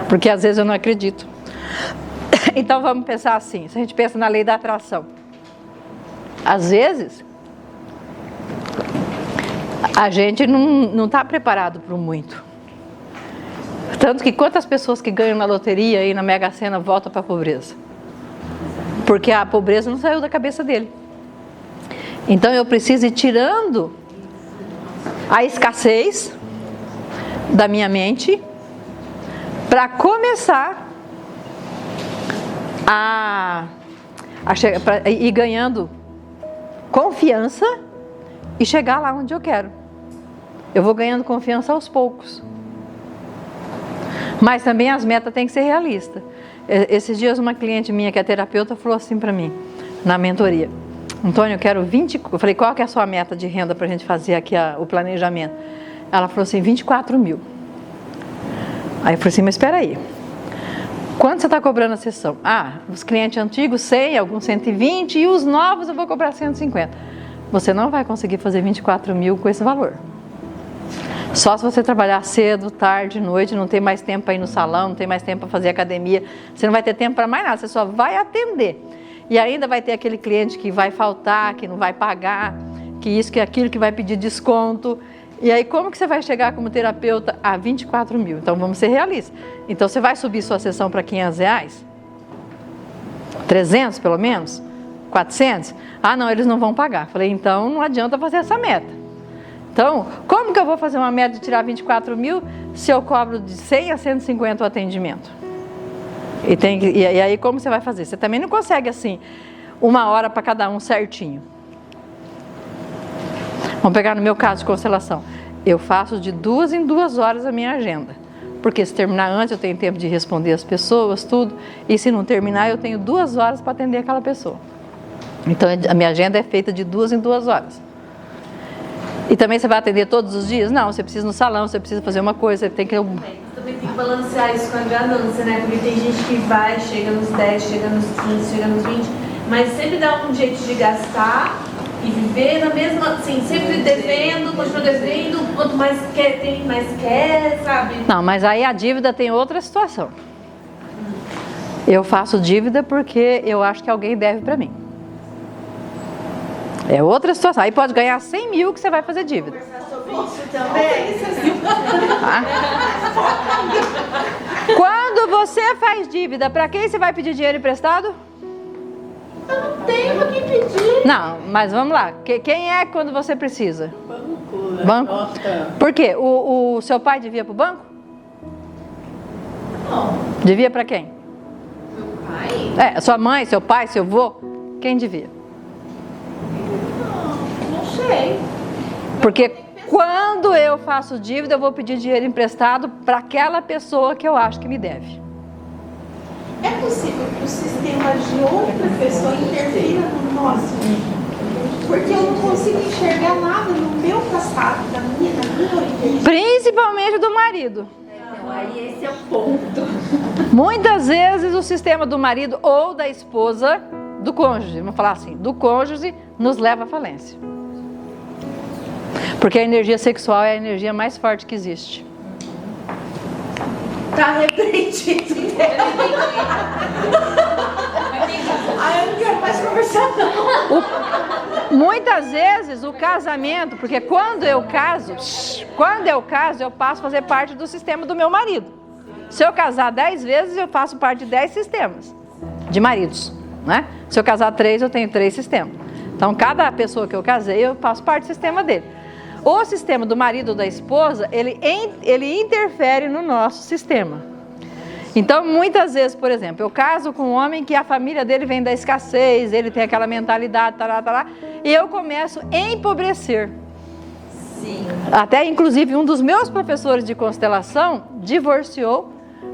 Porque às vezes eu não acredito. Então vamos pensar assim, se a gente pensa na lei da atração. Às vezes, a gente não está preparado para o muito. Tanto que quantas pessoas que ganham na loteria e na Mega Sena voltam para a pobreza? Porque a pobreza não saiu da cabeça dele. Então eu preciso ir tirando a escassez da minha mente para começar a ir ganhando confiança e chegar lá onde eu quero. Eu vou ganhando confiança aos poucos. Mas também as metas têm que ser realistas. Esses dias uma cliente minha que é terapeuta falou assim para mim, na mentoria: Antônio, eu quero 20... Eu falei, qual que é a sua meta de renda para a gente fazer aqui o planejamento? Ela falou assim, 24 mil. Aí eu falei assim, mas espera aí. Quanto você está cobrando a sessão? Os clientes antigos 100, alguns 120 e os novos eu vou cobrar 150. Você não vai conseguir fazer 24 mil com esse valor. Só se você trabalhar cedo, tarde, noite, não tem mais tempo para ir no salão, não tem mais tempo para fazer academia, você não vai ter tempo para mais nada, você só vai atender. E ainda vai ter aquele cliente que vai faltar, que não vai pagar, que isso, que aquilo, que vai pedir desconto. E aí como que você vai chegar como terapeuta a 24 mil? Então vamos ser realistas. Então você vai subir sua sessão para R$500? 300 pelo menos? 400? Ah não, eles não vão pagar. Falei, então não adianta fazer essa meta. Então, como que eu vou fazer uma meta de tirar 24 mil se eu cobro de 100 a 150 o atendimento? E aí como você vai fazer? Você também não consegue assim, 1 hora para cada um certinho. Vamos pegar no meu caso de constelação. Eu faço de 2 em 2 horas a minha agenda. Porque se terminar antes eu tenho tempo de responder as pessoas, tudo. E se não terminar eu tenho 2 horas para atender aquela pessoa. Então a minha agenda é feita de 2 em 2 horas. E também você vai atender todos os dias? Não, você precisa ir no salão, você precisa fazer uma coisa, você tem que... Também tem que balancear isso com a ganância, né? Porque tem gente que vai, chega nos 10, chega nos 15, chega nos 20, mas sempre dá um jeito de gastar e viver na mesma, assim, sempre devendo, continua devendo, quanto mais quer, tem, mais quer, sabe? Não, mas aí a dívida tem outra situação. Eu faço dívida porque eu acho que alguém deve para mim. É outra situação. Aí pode ganhar 100 mil que você vai fazer dívida. Tá? Quando você faz dívida, para quem você vai pedir dinheiro emprestado? Eu não tenho a quem pedir. Não, mas vamos lá. Quem é quando você precisa? Banco. Banco? Por quê? O seu pai devia para o banco? Não. Devia para quem? Meu pai? É, sua mãe, seu pai, seu avô? Quem devia? Não sei. Porque quando eu faço dívida, eu vou pedir dinheiro emprestado para aquela pessoa que eu acho que me deve. É possível que o sistema de outra pessoa interfira no nosso? Porque eu não consigo enxergar nada no meu passado, na minha origem. Principalmente do marido. Então, aí esse é o ponto. Muitas vezes o sistema do marido ou da esposa, do cônjuge, vamos falar assim, do cônjuge nos leva à falência. Porque a energia sexual é a energia mais forte que existe. Tá arrependido. Aí eu não quero mais conversar não. Muitas vezes o casamento, porque quando eu caso, eu passo a fazer parte do sistema do meu marido. Se eu casar 10 vezes, eu faço parte de 10 sistemas de maridos, né? Se eu casar 3, eu tenho 3 sistemas. Então, cada pessoa que eu casei, eu faço parte do sistema dele. O sistema do marido ou da esposa, ele interfere no nosso sistema. Então, muitas vezes, por exemplo, eu caso com um homem que a família dele vem da escassez, ele tem aquela mentalidade, e eu começo a empobrecer. Sim. Até, inclusive, um dos meus professores de constelação divorciou,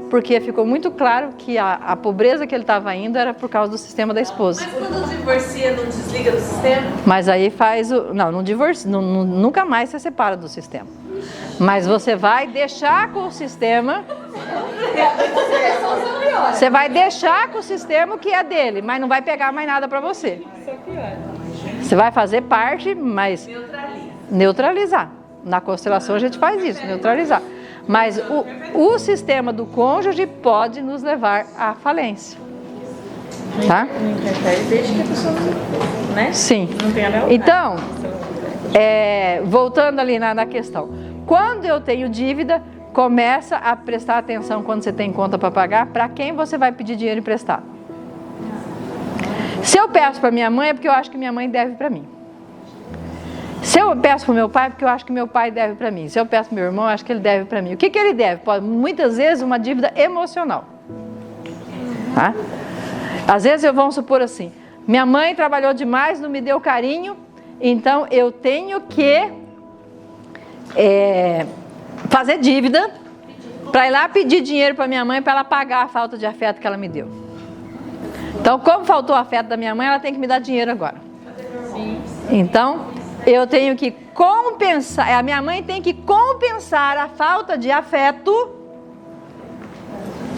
porque ficou muito claro que a pobreza que ele estava indo era por causa do sistema da esposa. Mas quando divorcia, não desliga do sistema? Mas aí faz o... Não divorcia, nunca mais se separa do sistema. Mas você vai deixar com o sistema... Você vai deixar com o sistema o que é dele, mas não vai pegar mais nada para você. Você vai fazer parte, mas... Neutralizar. Na constelação a gente faz isso, neutralizar. Mas o sistema do cônjuge pode nos levar à falência. Tá? Não interfere desde que a pessoa não, né? Sim. Não tem a lealdade. Então, voltando ali na questão. Quando eu tenho dívida, começa a prestar atenção quando você tem conta para pagar, para quem você vai pedir dinheiro emprestado. Se eu peço para minha mãe, é porque eu acho que minha mãe deve para mim. Se eu peço para o meu pai, é porque eu acho que meu pai deve para mim. Se eu peço para meu irmão, eu acho que ele deve para mim. O que ele deve? Muitas vezes uma dívida emocional. Tá? Às vezes vamos supor assim, minha mãe trabalhou demais, não me deu carinho, então eu tenho que fazer dívida para ir lá pedir dinheiro para minha mãe para ela pagar a falta de afeto que ela me deu. Então, como faltou o afeto da minha mãe, ela tem que me dar dinheiro agora. Então, eu tenho que compensar, a minha mãe tem que compensar a falta de afeto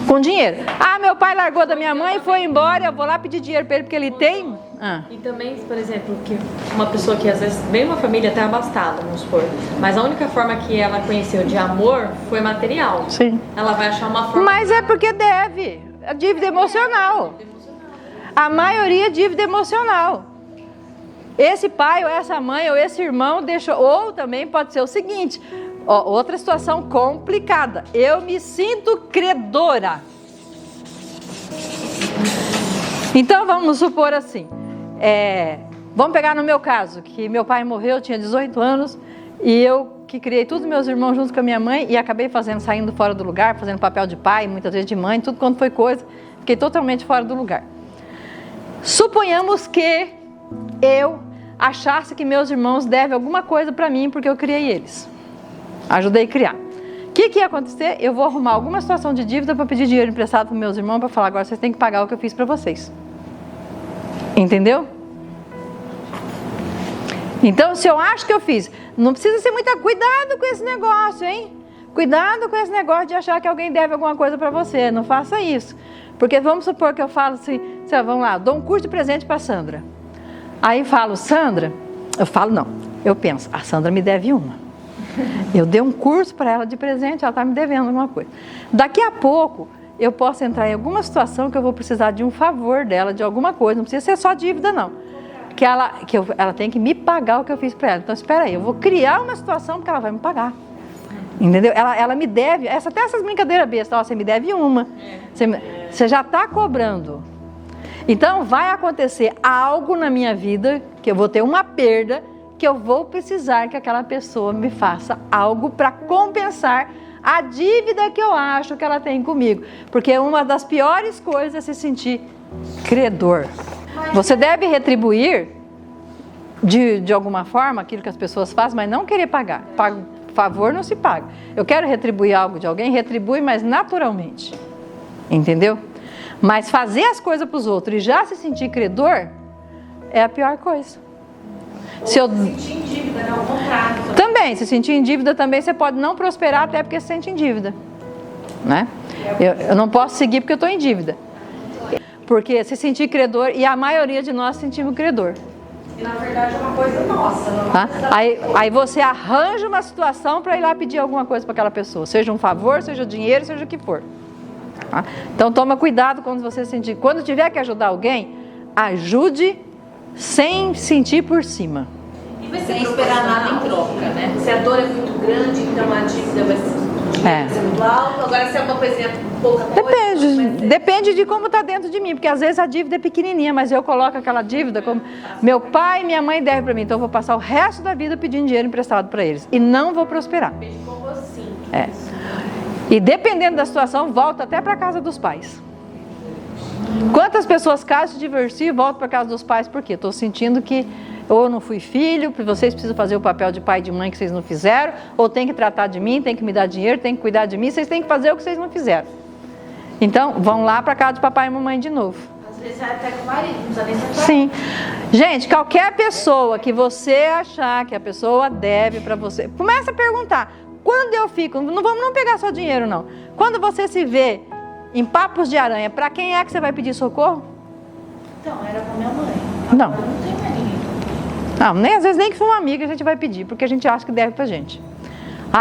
com dinheiro. Ah, meu pai largou da minha mãe e foi embora, eu vou lá pedir dinheiro para ele porque ele tem E também, por exemplo, que uma pessoa que às vezes vem uma família até abastada, vamos supor, mas a única forma que ela conheceu de amor foi material. Sim. Ela vai achar uma forma... Mas é porque deve. É dívida emocional. A maioria é dívida emocional. Esse pai ou essa mãe ou esse irmão deixou... Ou também pode ser o seguinte, ó, outra situação complicada. Eu me sinto credora. Então vamos supor assim, vamos pegar no meu caso, que meu pai morreu, eu tinha 18 anos, e eu que criei todos os meus irmãos junto com a minha mãe, e acabei saindo fora do lugar, fazendo papel de pai, muitas vezes de mãe, tudo quanto foi coisa, fiquei totalmente fora do lugar. Suponhamos que eu achasse que meus irmãos devem alguma coisa para mim, porque eu criei eles, ajudei a criar. O que ia acontecer? Eu vou arrumar alguma situação de dívida para pedir dinheiro emprestado para meus irmãos, para falar, agora vocês têm que pagar o que eu fiz para vocês. Entendeu? Então, se eu acho que eu fiz, não precisa ser muito cuidado com esse negócio, hein? Cuidado com esse negócio de achar que alguém deve alguma coisa para você, não faça isso. Porque vamos supor que eu falo assim, vamos lá, dou um curso de presente para a Sandra. Aí falo, Sandra, eu penso, a Sandra me deve uma. Eu dei um curso para ela de presente, ela está me devendo alguma coisa. Daqui a pouco, eu posso entrar em alguma situação que eu vou precisar de um favor dela, de alguma coisa, não precisa ser só dívida não. Que ela tem que me pagar o que eu fiz para ela. Então, espera aí, eu vou criar uma situação porque ela vai me pagar. Entendeu? Ela me deve, até essas brincadeiras bestas, você me deve uma, você já está cobrando. Então, vai acontecer algo na minha vida, que eu vou ter uma perda, que eu vou precisar que aquela pessoa me faça algo para compensar a dívida que eu acho que ela tem comigo. Porque uma das piores coisas é se sentir credor. Você deve retribuir de alguma forma aquilo que as pessoas fazem, mas não querer pagar. Favor não se paga. Eu quero retribuir algo de alguém, retribui, mas naturalmente. Entendeu? Mas fazer as coisas para os outros e já se sentir credor é a pior coisa. Se sentir em dívida, né? Ao contrário. Também, se sentir em dívida também, você pode não prosperar até porque se sente em dívida. Né? Eu não posso seguir porque eu estou em dívida. Porque se sentir credor, e a maioria de nós sentimos credor. E na verdade é uma coisa nossa. Tá? Aí você arranja uma situação para ir lá pedir alguma coisa para aquela pessoa. Seja um favor, seja dinheiro, seja o que for. Tá? Então toma cuidado quando você sentir. Quando tiver que ajudar alguém, ajude sem sentir por cima. E vai sem esperar nada em troca, né? Se a dor é muito grande, então a dívida vai ser muito alta. Agora se é uma coisinha pouca coisa... Depende de como está dentro de mim, porque às vezes a dívida é pequenininha, mas eu coloco aquela dívida como meu pai e minha mãe devem para mim, então eu vou passar o resto da vida pedindo dinheiro emprestado para eles e não vou prosperar. Como assim? E dependendo da situação, volta até para a casa dos pais. Quantas pessoas casam, se divorciam e voltam para a casa dos pais? Por quê? Estou sentindo que ou eu não fui filho, vocês precisam fazer o papel de pai e de mãe que vocês não fizeram, ou tem que tratar de mim, tem que me dar dinheiro, tem que cuidar de mim, vocês têm que fazer o que vocês não fizeram. Então, vão lá para a casa de papai e mamãe de novo. Às vezes é até com o marido, não precisa nem ser. Sim. Gente, qualquer pessoa que você achar que a pessoa deve para você, começa a perguntar, quando eu fico, não vamos não pegar só dinheiro não, quando você se vê em papos de aranha, para quem é que você vai pedir socorro? Então, era para minha mãe. Não. Agora não tem mais ninguém. Não, nem às vezes nem que for uma amiga a gente vai pedir, porque a gente acha que deve pra gente.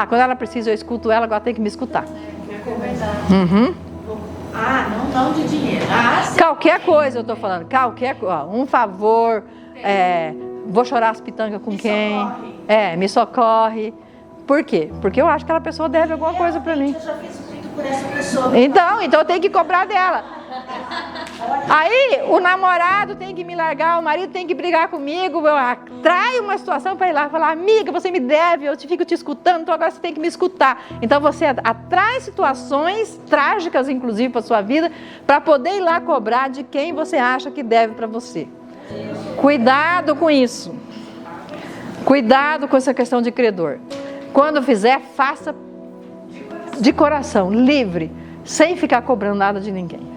Quando ela precisa eu escuto ela, agora tem que me escutar. É verdade. Uhum. Não de dinheiro. Sim. Qualquer coisa eu tô falando, um favor, vou chorar as pitangas com quem? Socorre. Me socorre. Por quê? Porque eu acho que aquela pessoa deve alguma coisa pra mim. Eu já fiz muito por essa pessoa. Então eu tenho que cobrar dela. Aí o namorado tem que me largar, o marido tem que brigar comigo, eu atraio uma situação para ir lá e falar, amiga, você me deve, eu fico te escutando, então agora você tem que me escutar. Então você atrai situações trágicas, inclusive, para a sua vida, para poder ir lá cobrar de quem você acha que deve para você. Cuidado com isso. Cuidado com essa questão de credor. Quando fizer, faça de coração, livre, sem ficar cobrando nada de ninguém.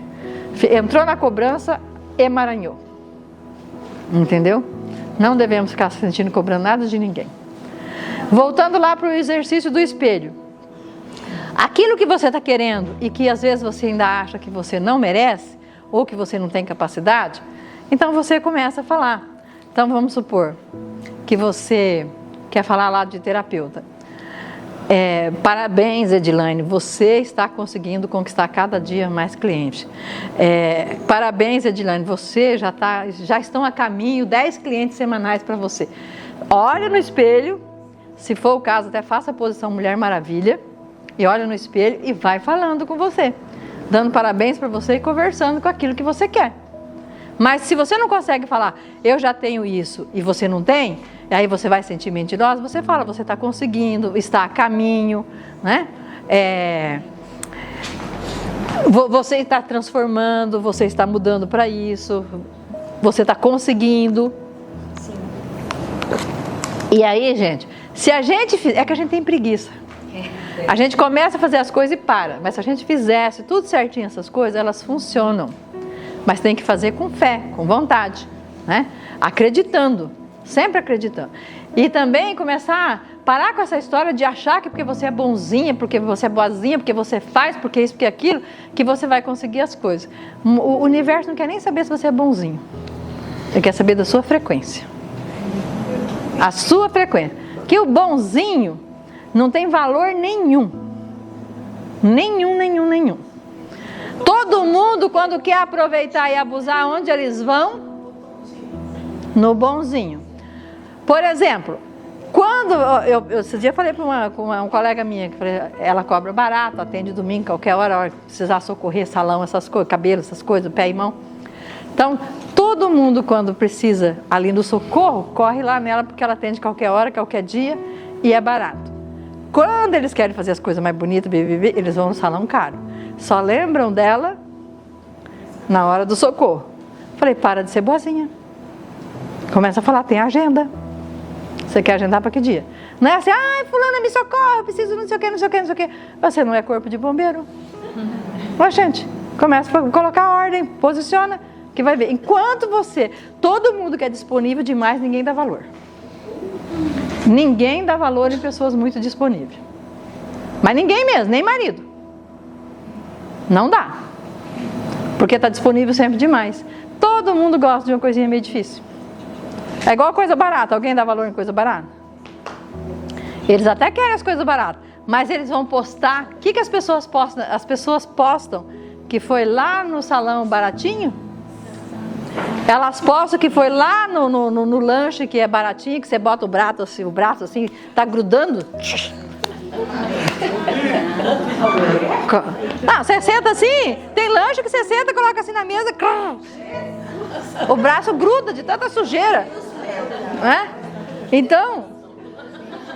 Entrou na cobrança, emaranhou. Entendeu? Não devemos ficar se sentindo cobrando nada de ninguém. Voltando lá para o exercício do espelho. Aquilo que você está querendo e que às vezes você ainda acha que você não merece, ou que você não tem capacidade, Então você começa a falar. Então vamos supor que você quer falar lá de terapeuta. Parabéns, Edilane, você está conseguindo conquistar cada dia mais clientes. Parabéns, Edilane, você já estão a caminho 10 clientes semanais para você. Olha no espelho, se for o caso, até faça a posição Mulher Maravilha, e olha no espelho e vai falando com você, dando parabéns para você e conversando com aquilo que você quer. Mas se você não consegue falar, eu já tenho isso e você não tem, e aí você vai sentir mentirosa, você fala, você está conseguindo, está a caminho, né? Você está transformando, você está mudando para isso, você está conseguindo. Sim. E aí, gente, se a gente fizer, é que a gente tem preguiça. A gente começa a fazer as coisas e para, mas se a gente fizesse tudo certinho essas coisas, elas funcionam. Mas tem que fazer com fé, com vontade, né? Acreditando, sempre acreditando. E também começar a parar com essa história de achar que porque você é bonzinha, porque você é boazinha, porque você faz, porque isso, porque aquilo, que você vai conseguir as coisas. O universo não quer nem saber se você é bonzinho. Ele quer saber da sua frequência. A sua frequência. Que o bonzinho não tem valor nenhum. Nenhum. Todo mundo, quando quer aproveitar e abusar, onde eles vão? No bonzinho. Por exemplo, quando esse dia eu falei para uma colega minha, que ela cobra barato, atende domingo, qualquer hora que precisar socorrer, salão, essas coisas, cabelo, essas coisas, pé e mão. Então, todo mundo, quando precisa ali do socorro, corre lá nela, porque ela atende qualquer hora, qualquer dia, e é barato. Quando eles querem fazer as coisas mais bonitas, eles vão no salão caro. Só lembram dela na hora do socorro. Falei, para de ser boazinha. Começa a falar, tem agenda. Você quer agendar para que dia? Não é assim, ai, fulana, me socorre, eu preciso não sei o que. Você não é corpo de bombeiro? Ó, gente, começa a colocar ordem, posiciona, que vai ver. Enquanto todo mundo que é disponível demais, ninguém dá valor. Ninguém dá valor em pessoas muito disponíveis. Mas ninguém mesmo, nem marido. Não dá. Porque está disponível sempre demais. Todo mundo gosta de uma coisinha meio difícil. É igual coisa barata. Alguém dá valor em coisa barata? Eles até querem as coisas baratas, mas eles vão postar. O que as pessoas postam? As pessoas postam que foi lá no salão baratinho. Elas postam que foi lá no lanche que é baratinho, que você bota o braço assim, tá grudando. Não, você senta assim, tem lanche que você senta, coloca assim na mesa, o braço gruda de tanta sujeira, né? Então,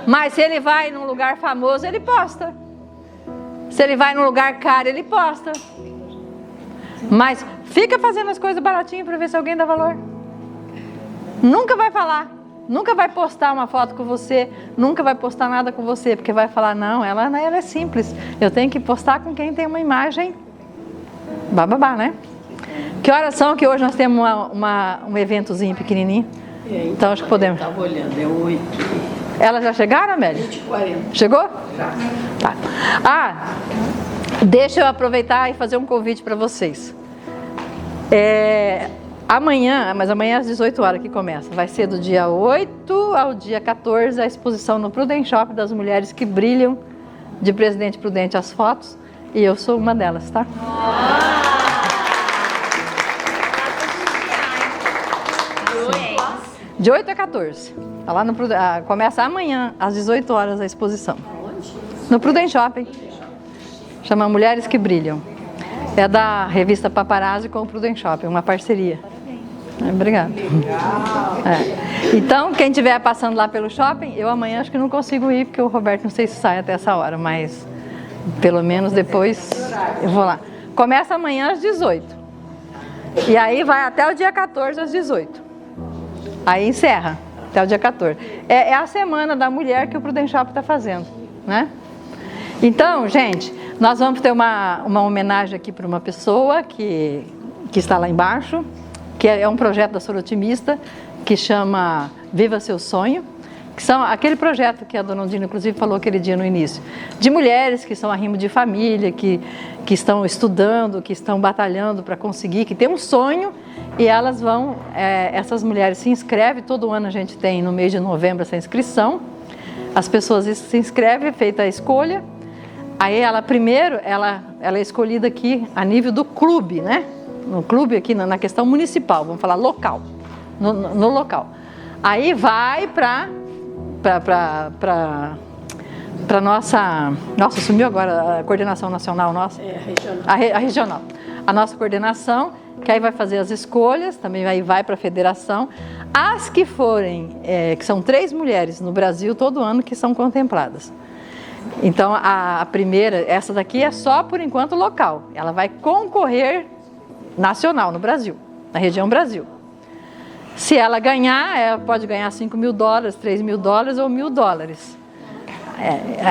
mas se ele vai num lugar famoso, ele posta. Se ele vai num lugar caro, ele posta. Mas fica fazendo as coisas baratinhas para ver se alguém dá valor. Nunca vai falar. Nunca vai postar uma foto com você, nunca vai postar nada com você, porque vai falar, não, ela é simples, eu tenho que postar com quem tem uma imagem bababá, né? Que horas são que hoje nós temos um eventozinho pequenininho? Então acho que podemos. Eu estava olhando, é 8. Elas já chegaram, Amélia? 20h40. Chegou? Já. Tá. Deixa eu aproveitar e fazer um convite para vocês. Amanhã, mas amanhã às 18 horas que começa, vai ser do dia 8 ao dia 14 a exposição no Prudent Shop das mulheres que brilham, de Presidente Prudente as fotos, e eu sou uma delas, tá? De 8 a 14. Tá lá no começa amanhã às 18 horas a exposição. No Prudent Shopping. Chama Mulheres que Brilham. É da revista Paparazzi com o Prudent Shopping, uma parceria. Obrigada. Então, quem estiver passando lá pelo shopping, eu amanhã acho que não consigo ir, porque o Roberto não sei se sai até essa hora, mas pelo menos depois eu vou lá. Começa amanhã às 18. E aí vai até o dia 14 às 18. Aí encerra, até o dia 14. É a semana da mulher que o Prudent Shop está fazendo, né? Então, gente, nós vamos ter uma homenagem aqui para uma pessoa que está lá embaixo, que é um projeto da Sorotimista, que chama Viva Seu Sonho, que são aquele projeto que a dona Ondina, inclusive, falou aquele dia no início, de mulheres que são arrimo de família, que estão estudando, que estão batalhando para conseguir, que tem um sonho e elas vão, essas mulheres se inscrevem, todo ano a gente tem no mês de novembro essa inscrição, as pessoas se inscrevem, é feita a escolha, aí ela primeiro, ela é escolhida aqui a nível do clube, né? No clube aqui, na questão municipal, vamos falar local, no local. Aí vai para nossa, sumiu agora a coordenação nacional nossa? Regional. A regional. A nossa coordenação, que aí vai fazer as escolhas, também aí vai para a federação. As que forem, que são 3 mulheres no Brasil todo ano que são contempladas. Então a primeira, essa daqui é só por enquanto local. Ela vai concorrer nacional no Brasil, na região Brasil. Se ela ganhar, ela pode ganhar $5.000, $3.000 ou $1.000.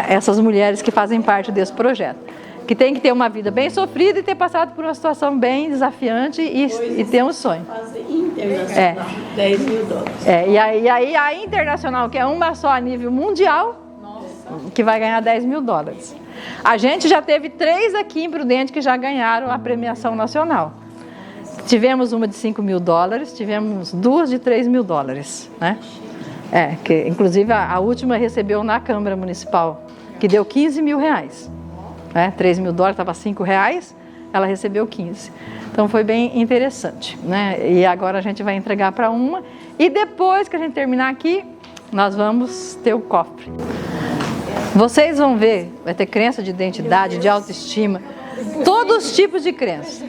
Essas mulheres que fazem parte desse projeto, que tem que ter uma vida bem sofrida e ter passado por uma situação bem desafiante e ter um sonho. Internacional, $10.000. E aí a internacional, que é uma só a nível mundial, que vai ganhar $10.000. A gente já teve 3 aqui em Prudente que já ganharam a premiação nacional. Tivemos uma de $5.000, tivemos 2 de $3.000, né? Que inclusive a última recebeu na Câmara Municipal, que deu R$15.000. Né? $3.000 estava R$5, ela recebeu 15. Então foi bem interessante, né? E agora a gente vai entregar para uma, e depois que a gente terminar aqui, nós vamos ter o cofre. Vocês vão ver, vai ter crença de identidade, de autoestima, todos os tipos de crença.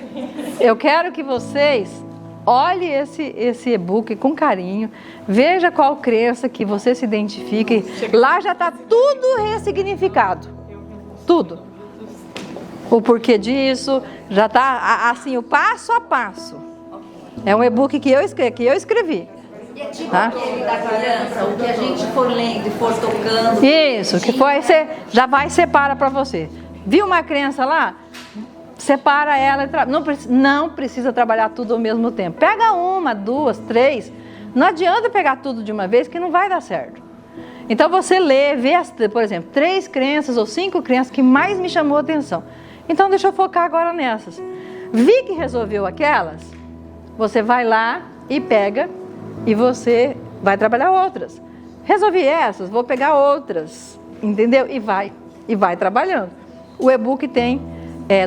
Eu quero que vocês olhem esse e-book com carinho, veja qual crença que você se identifique. Lá já está tudo ressignificado, tudo. O porquê disso, já está assim, o passo a passo. É um e-book que eu escrevi. E é tipo aquele da criança, o que a gente for lendo e for tocando. Isso, que foi, você já vai e separa para você. Viu uma crença lá? Separa ela, não precisa trabalhar tudo ao mesmo tempo. Pega 1, 2, 3. Não adianta pegar tudo de uma vez que não vai dar certo. Então você lê, vê, por exemplo, 3 crenças ou 5 crenças que mais me chamou a atenção. Então deixa eu focar agora nessas. Vi que resolveu aquelas, você vai lá e pega e você vai trabalhar outras. Resolvi essas, vou pegar outras, entendeu? E vai trabalhando. O e-book tem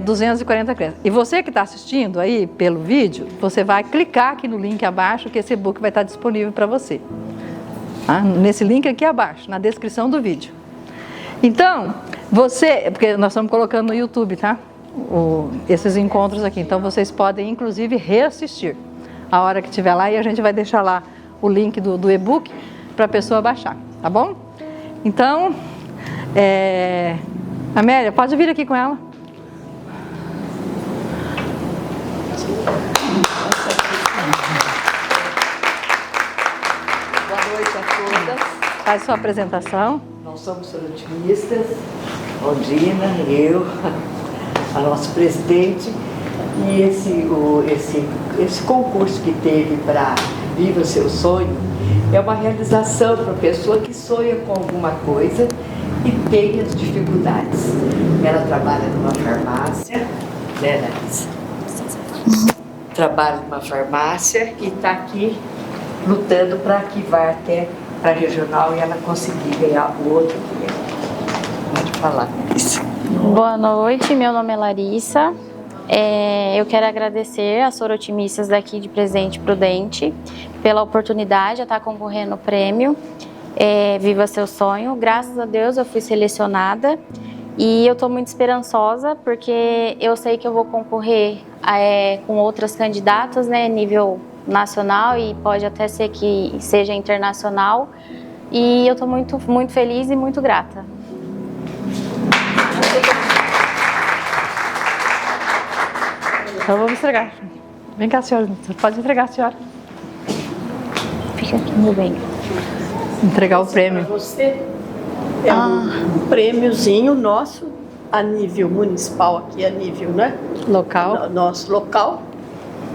240 crenças. E você que está assistindo aí pelo vídeo, você vai clicar aqui no link abaixo que esse e-book vai estar disponível para você. Tá? Nesse link aqui abaixo, na descrição do vídeo. Então, porque nós estamos colocando no YouTube, tá? Esses encontros aqui. Então, vocês podem, inclusive, reassistir a hora que estiver lá, e a gente vai deixar lá o link do e-book para a pessoa baixar, tá bom? Então, Amélia, pode vir aqui com ela. Boa noite a todas. Faz sua apresentação. Nós somos sorotimistas, Ondina, eu, a nossa presidente, e esse concurso que teve para Viva o Seu Sonho é uma realização para a pessoa que sonha com alguma coisa e tem as dificuldades. Ela trabalha numa farmácia, né, Larissa? Trabalha numa farmácia e está aqui lutando para que vá até a regional e ela conseguir ganhar o outro dinheiro. Pode falar, Larissa. Boa noite, meu nome é Larissa. Eu quero agradecer às sorotimistas daqui de Presidente Prudente pela oportunidade de estar concorrendo ao prêmio Viva Seu Sonho. Graças a Deus eu fui selecionada e eu estou muito esperançosa porque eu sei que eu vou concorrer com outras candidatas, né, nível nacional, e pode até ser que seja internacional, e eu estou muito, muito feliz e muito grata. Então vamos entregar. Vem cá, senhora. Você pode entregar, senhora. Fica aqui, meu bem. Entregar o prêmio. Para você é um prêmiozinho nosso a nível municipal, aqui a nível, né? Local. Nosso local,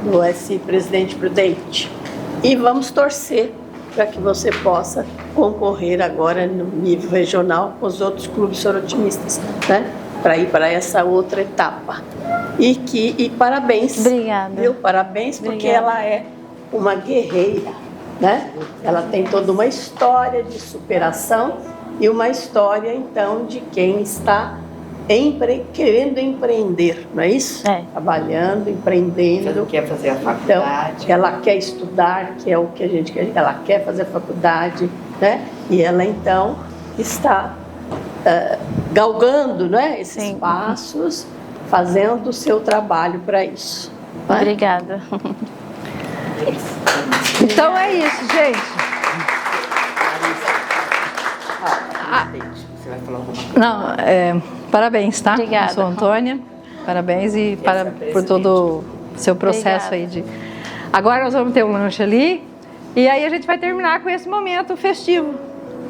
do Presidente Prudente. E vamos torcer para que você possa concorrer agora no nível regional com os outros clubes sorotimistas, né? Para ir para essa outra etapa. E parabéns. Obrigada. Viu? Parabéns, porque Obrigada. ela é uma guerreira, né? Ela tem toda uma história de superação e uma história, então, de quem está querendo empreender, não é isso? Trabalhando, empreendendo. Ela quer fazer a faculdade. Então, ela quer estudar, que é o que a gente quer. Ela quer fazer a faculdade, né? E ela, então, está galgando, né, esses passos, fazendo o seu trabalho para isso. Não é? Obrigada. Então é isso, gente. Você vai falar alguma coisa? Não, parabéns, tá? Obrigada. Eu sou Antônia. Parabéns por todo o seu processo aí de. Agora nós vamos ter um lanche ali e aí a gente vai terminar com esse momento festivo.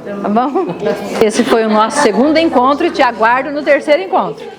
Tá bom? Esse foi o nosso segundo encontro e te aguardo no terceiro encontro.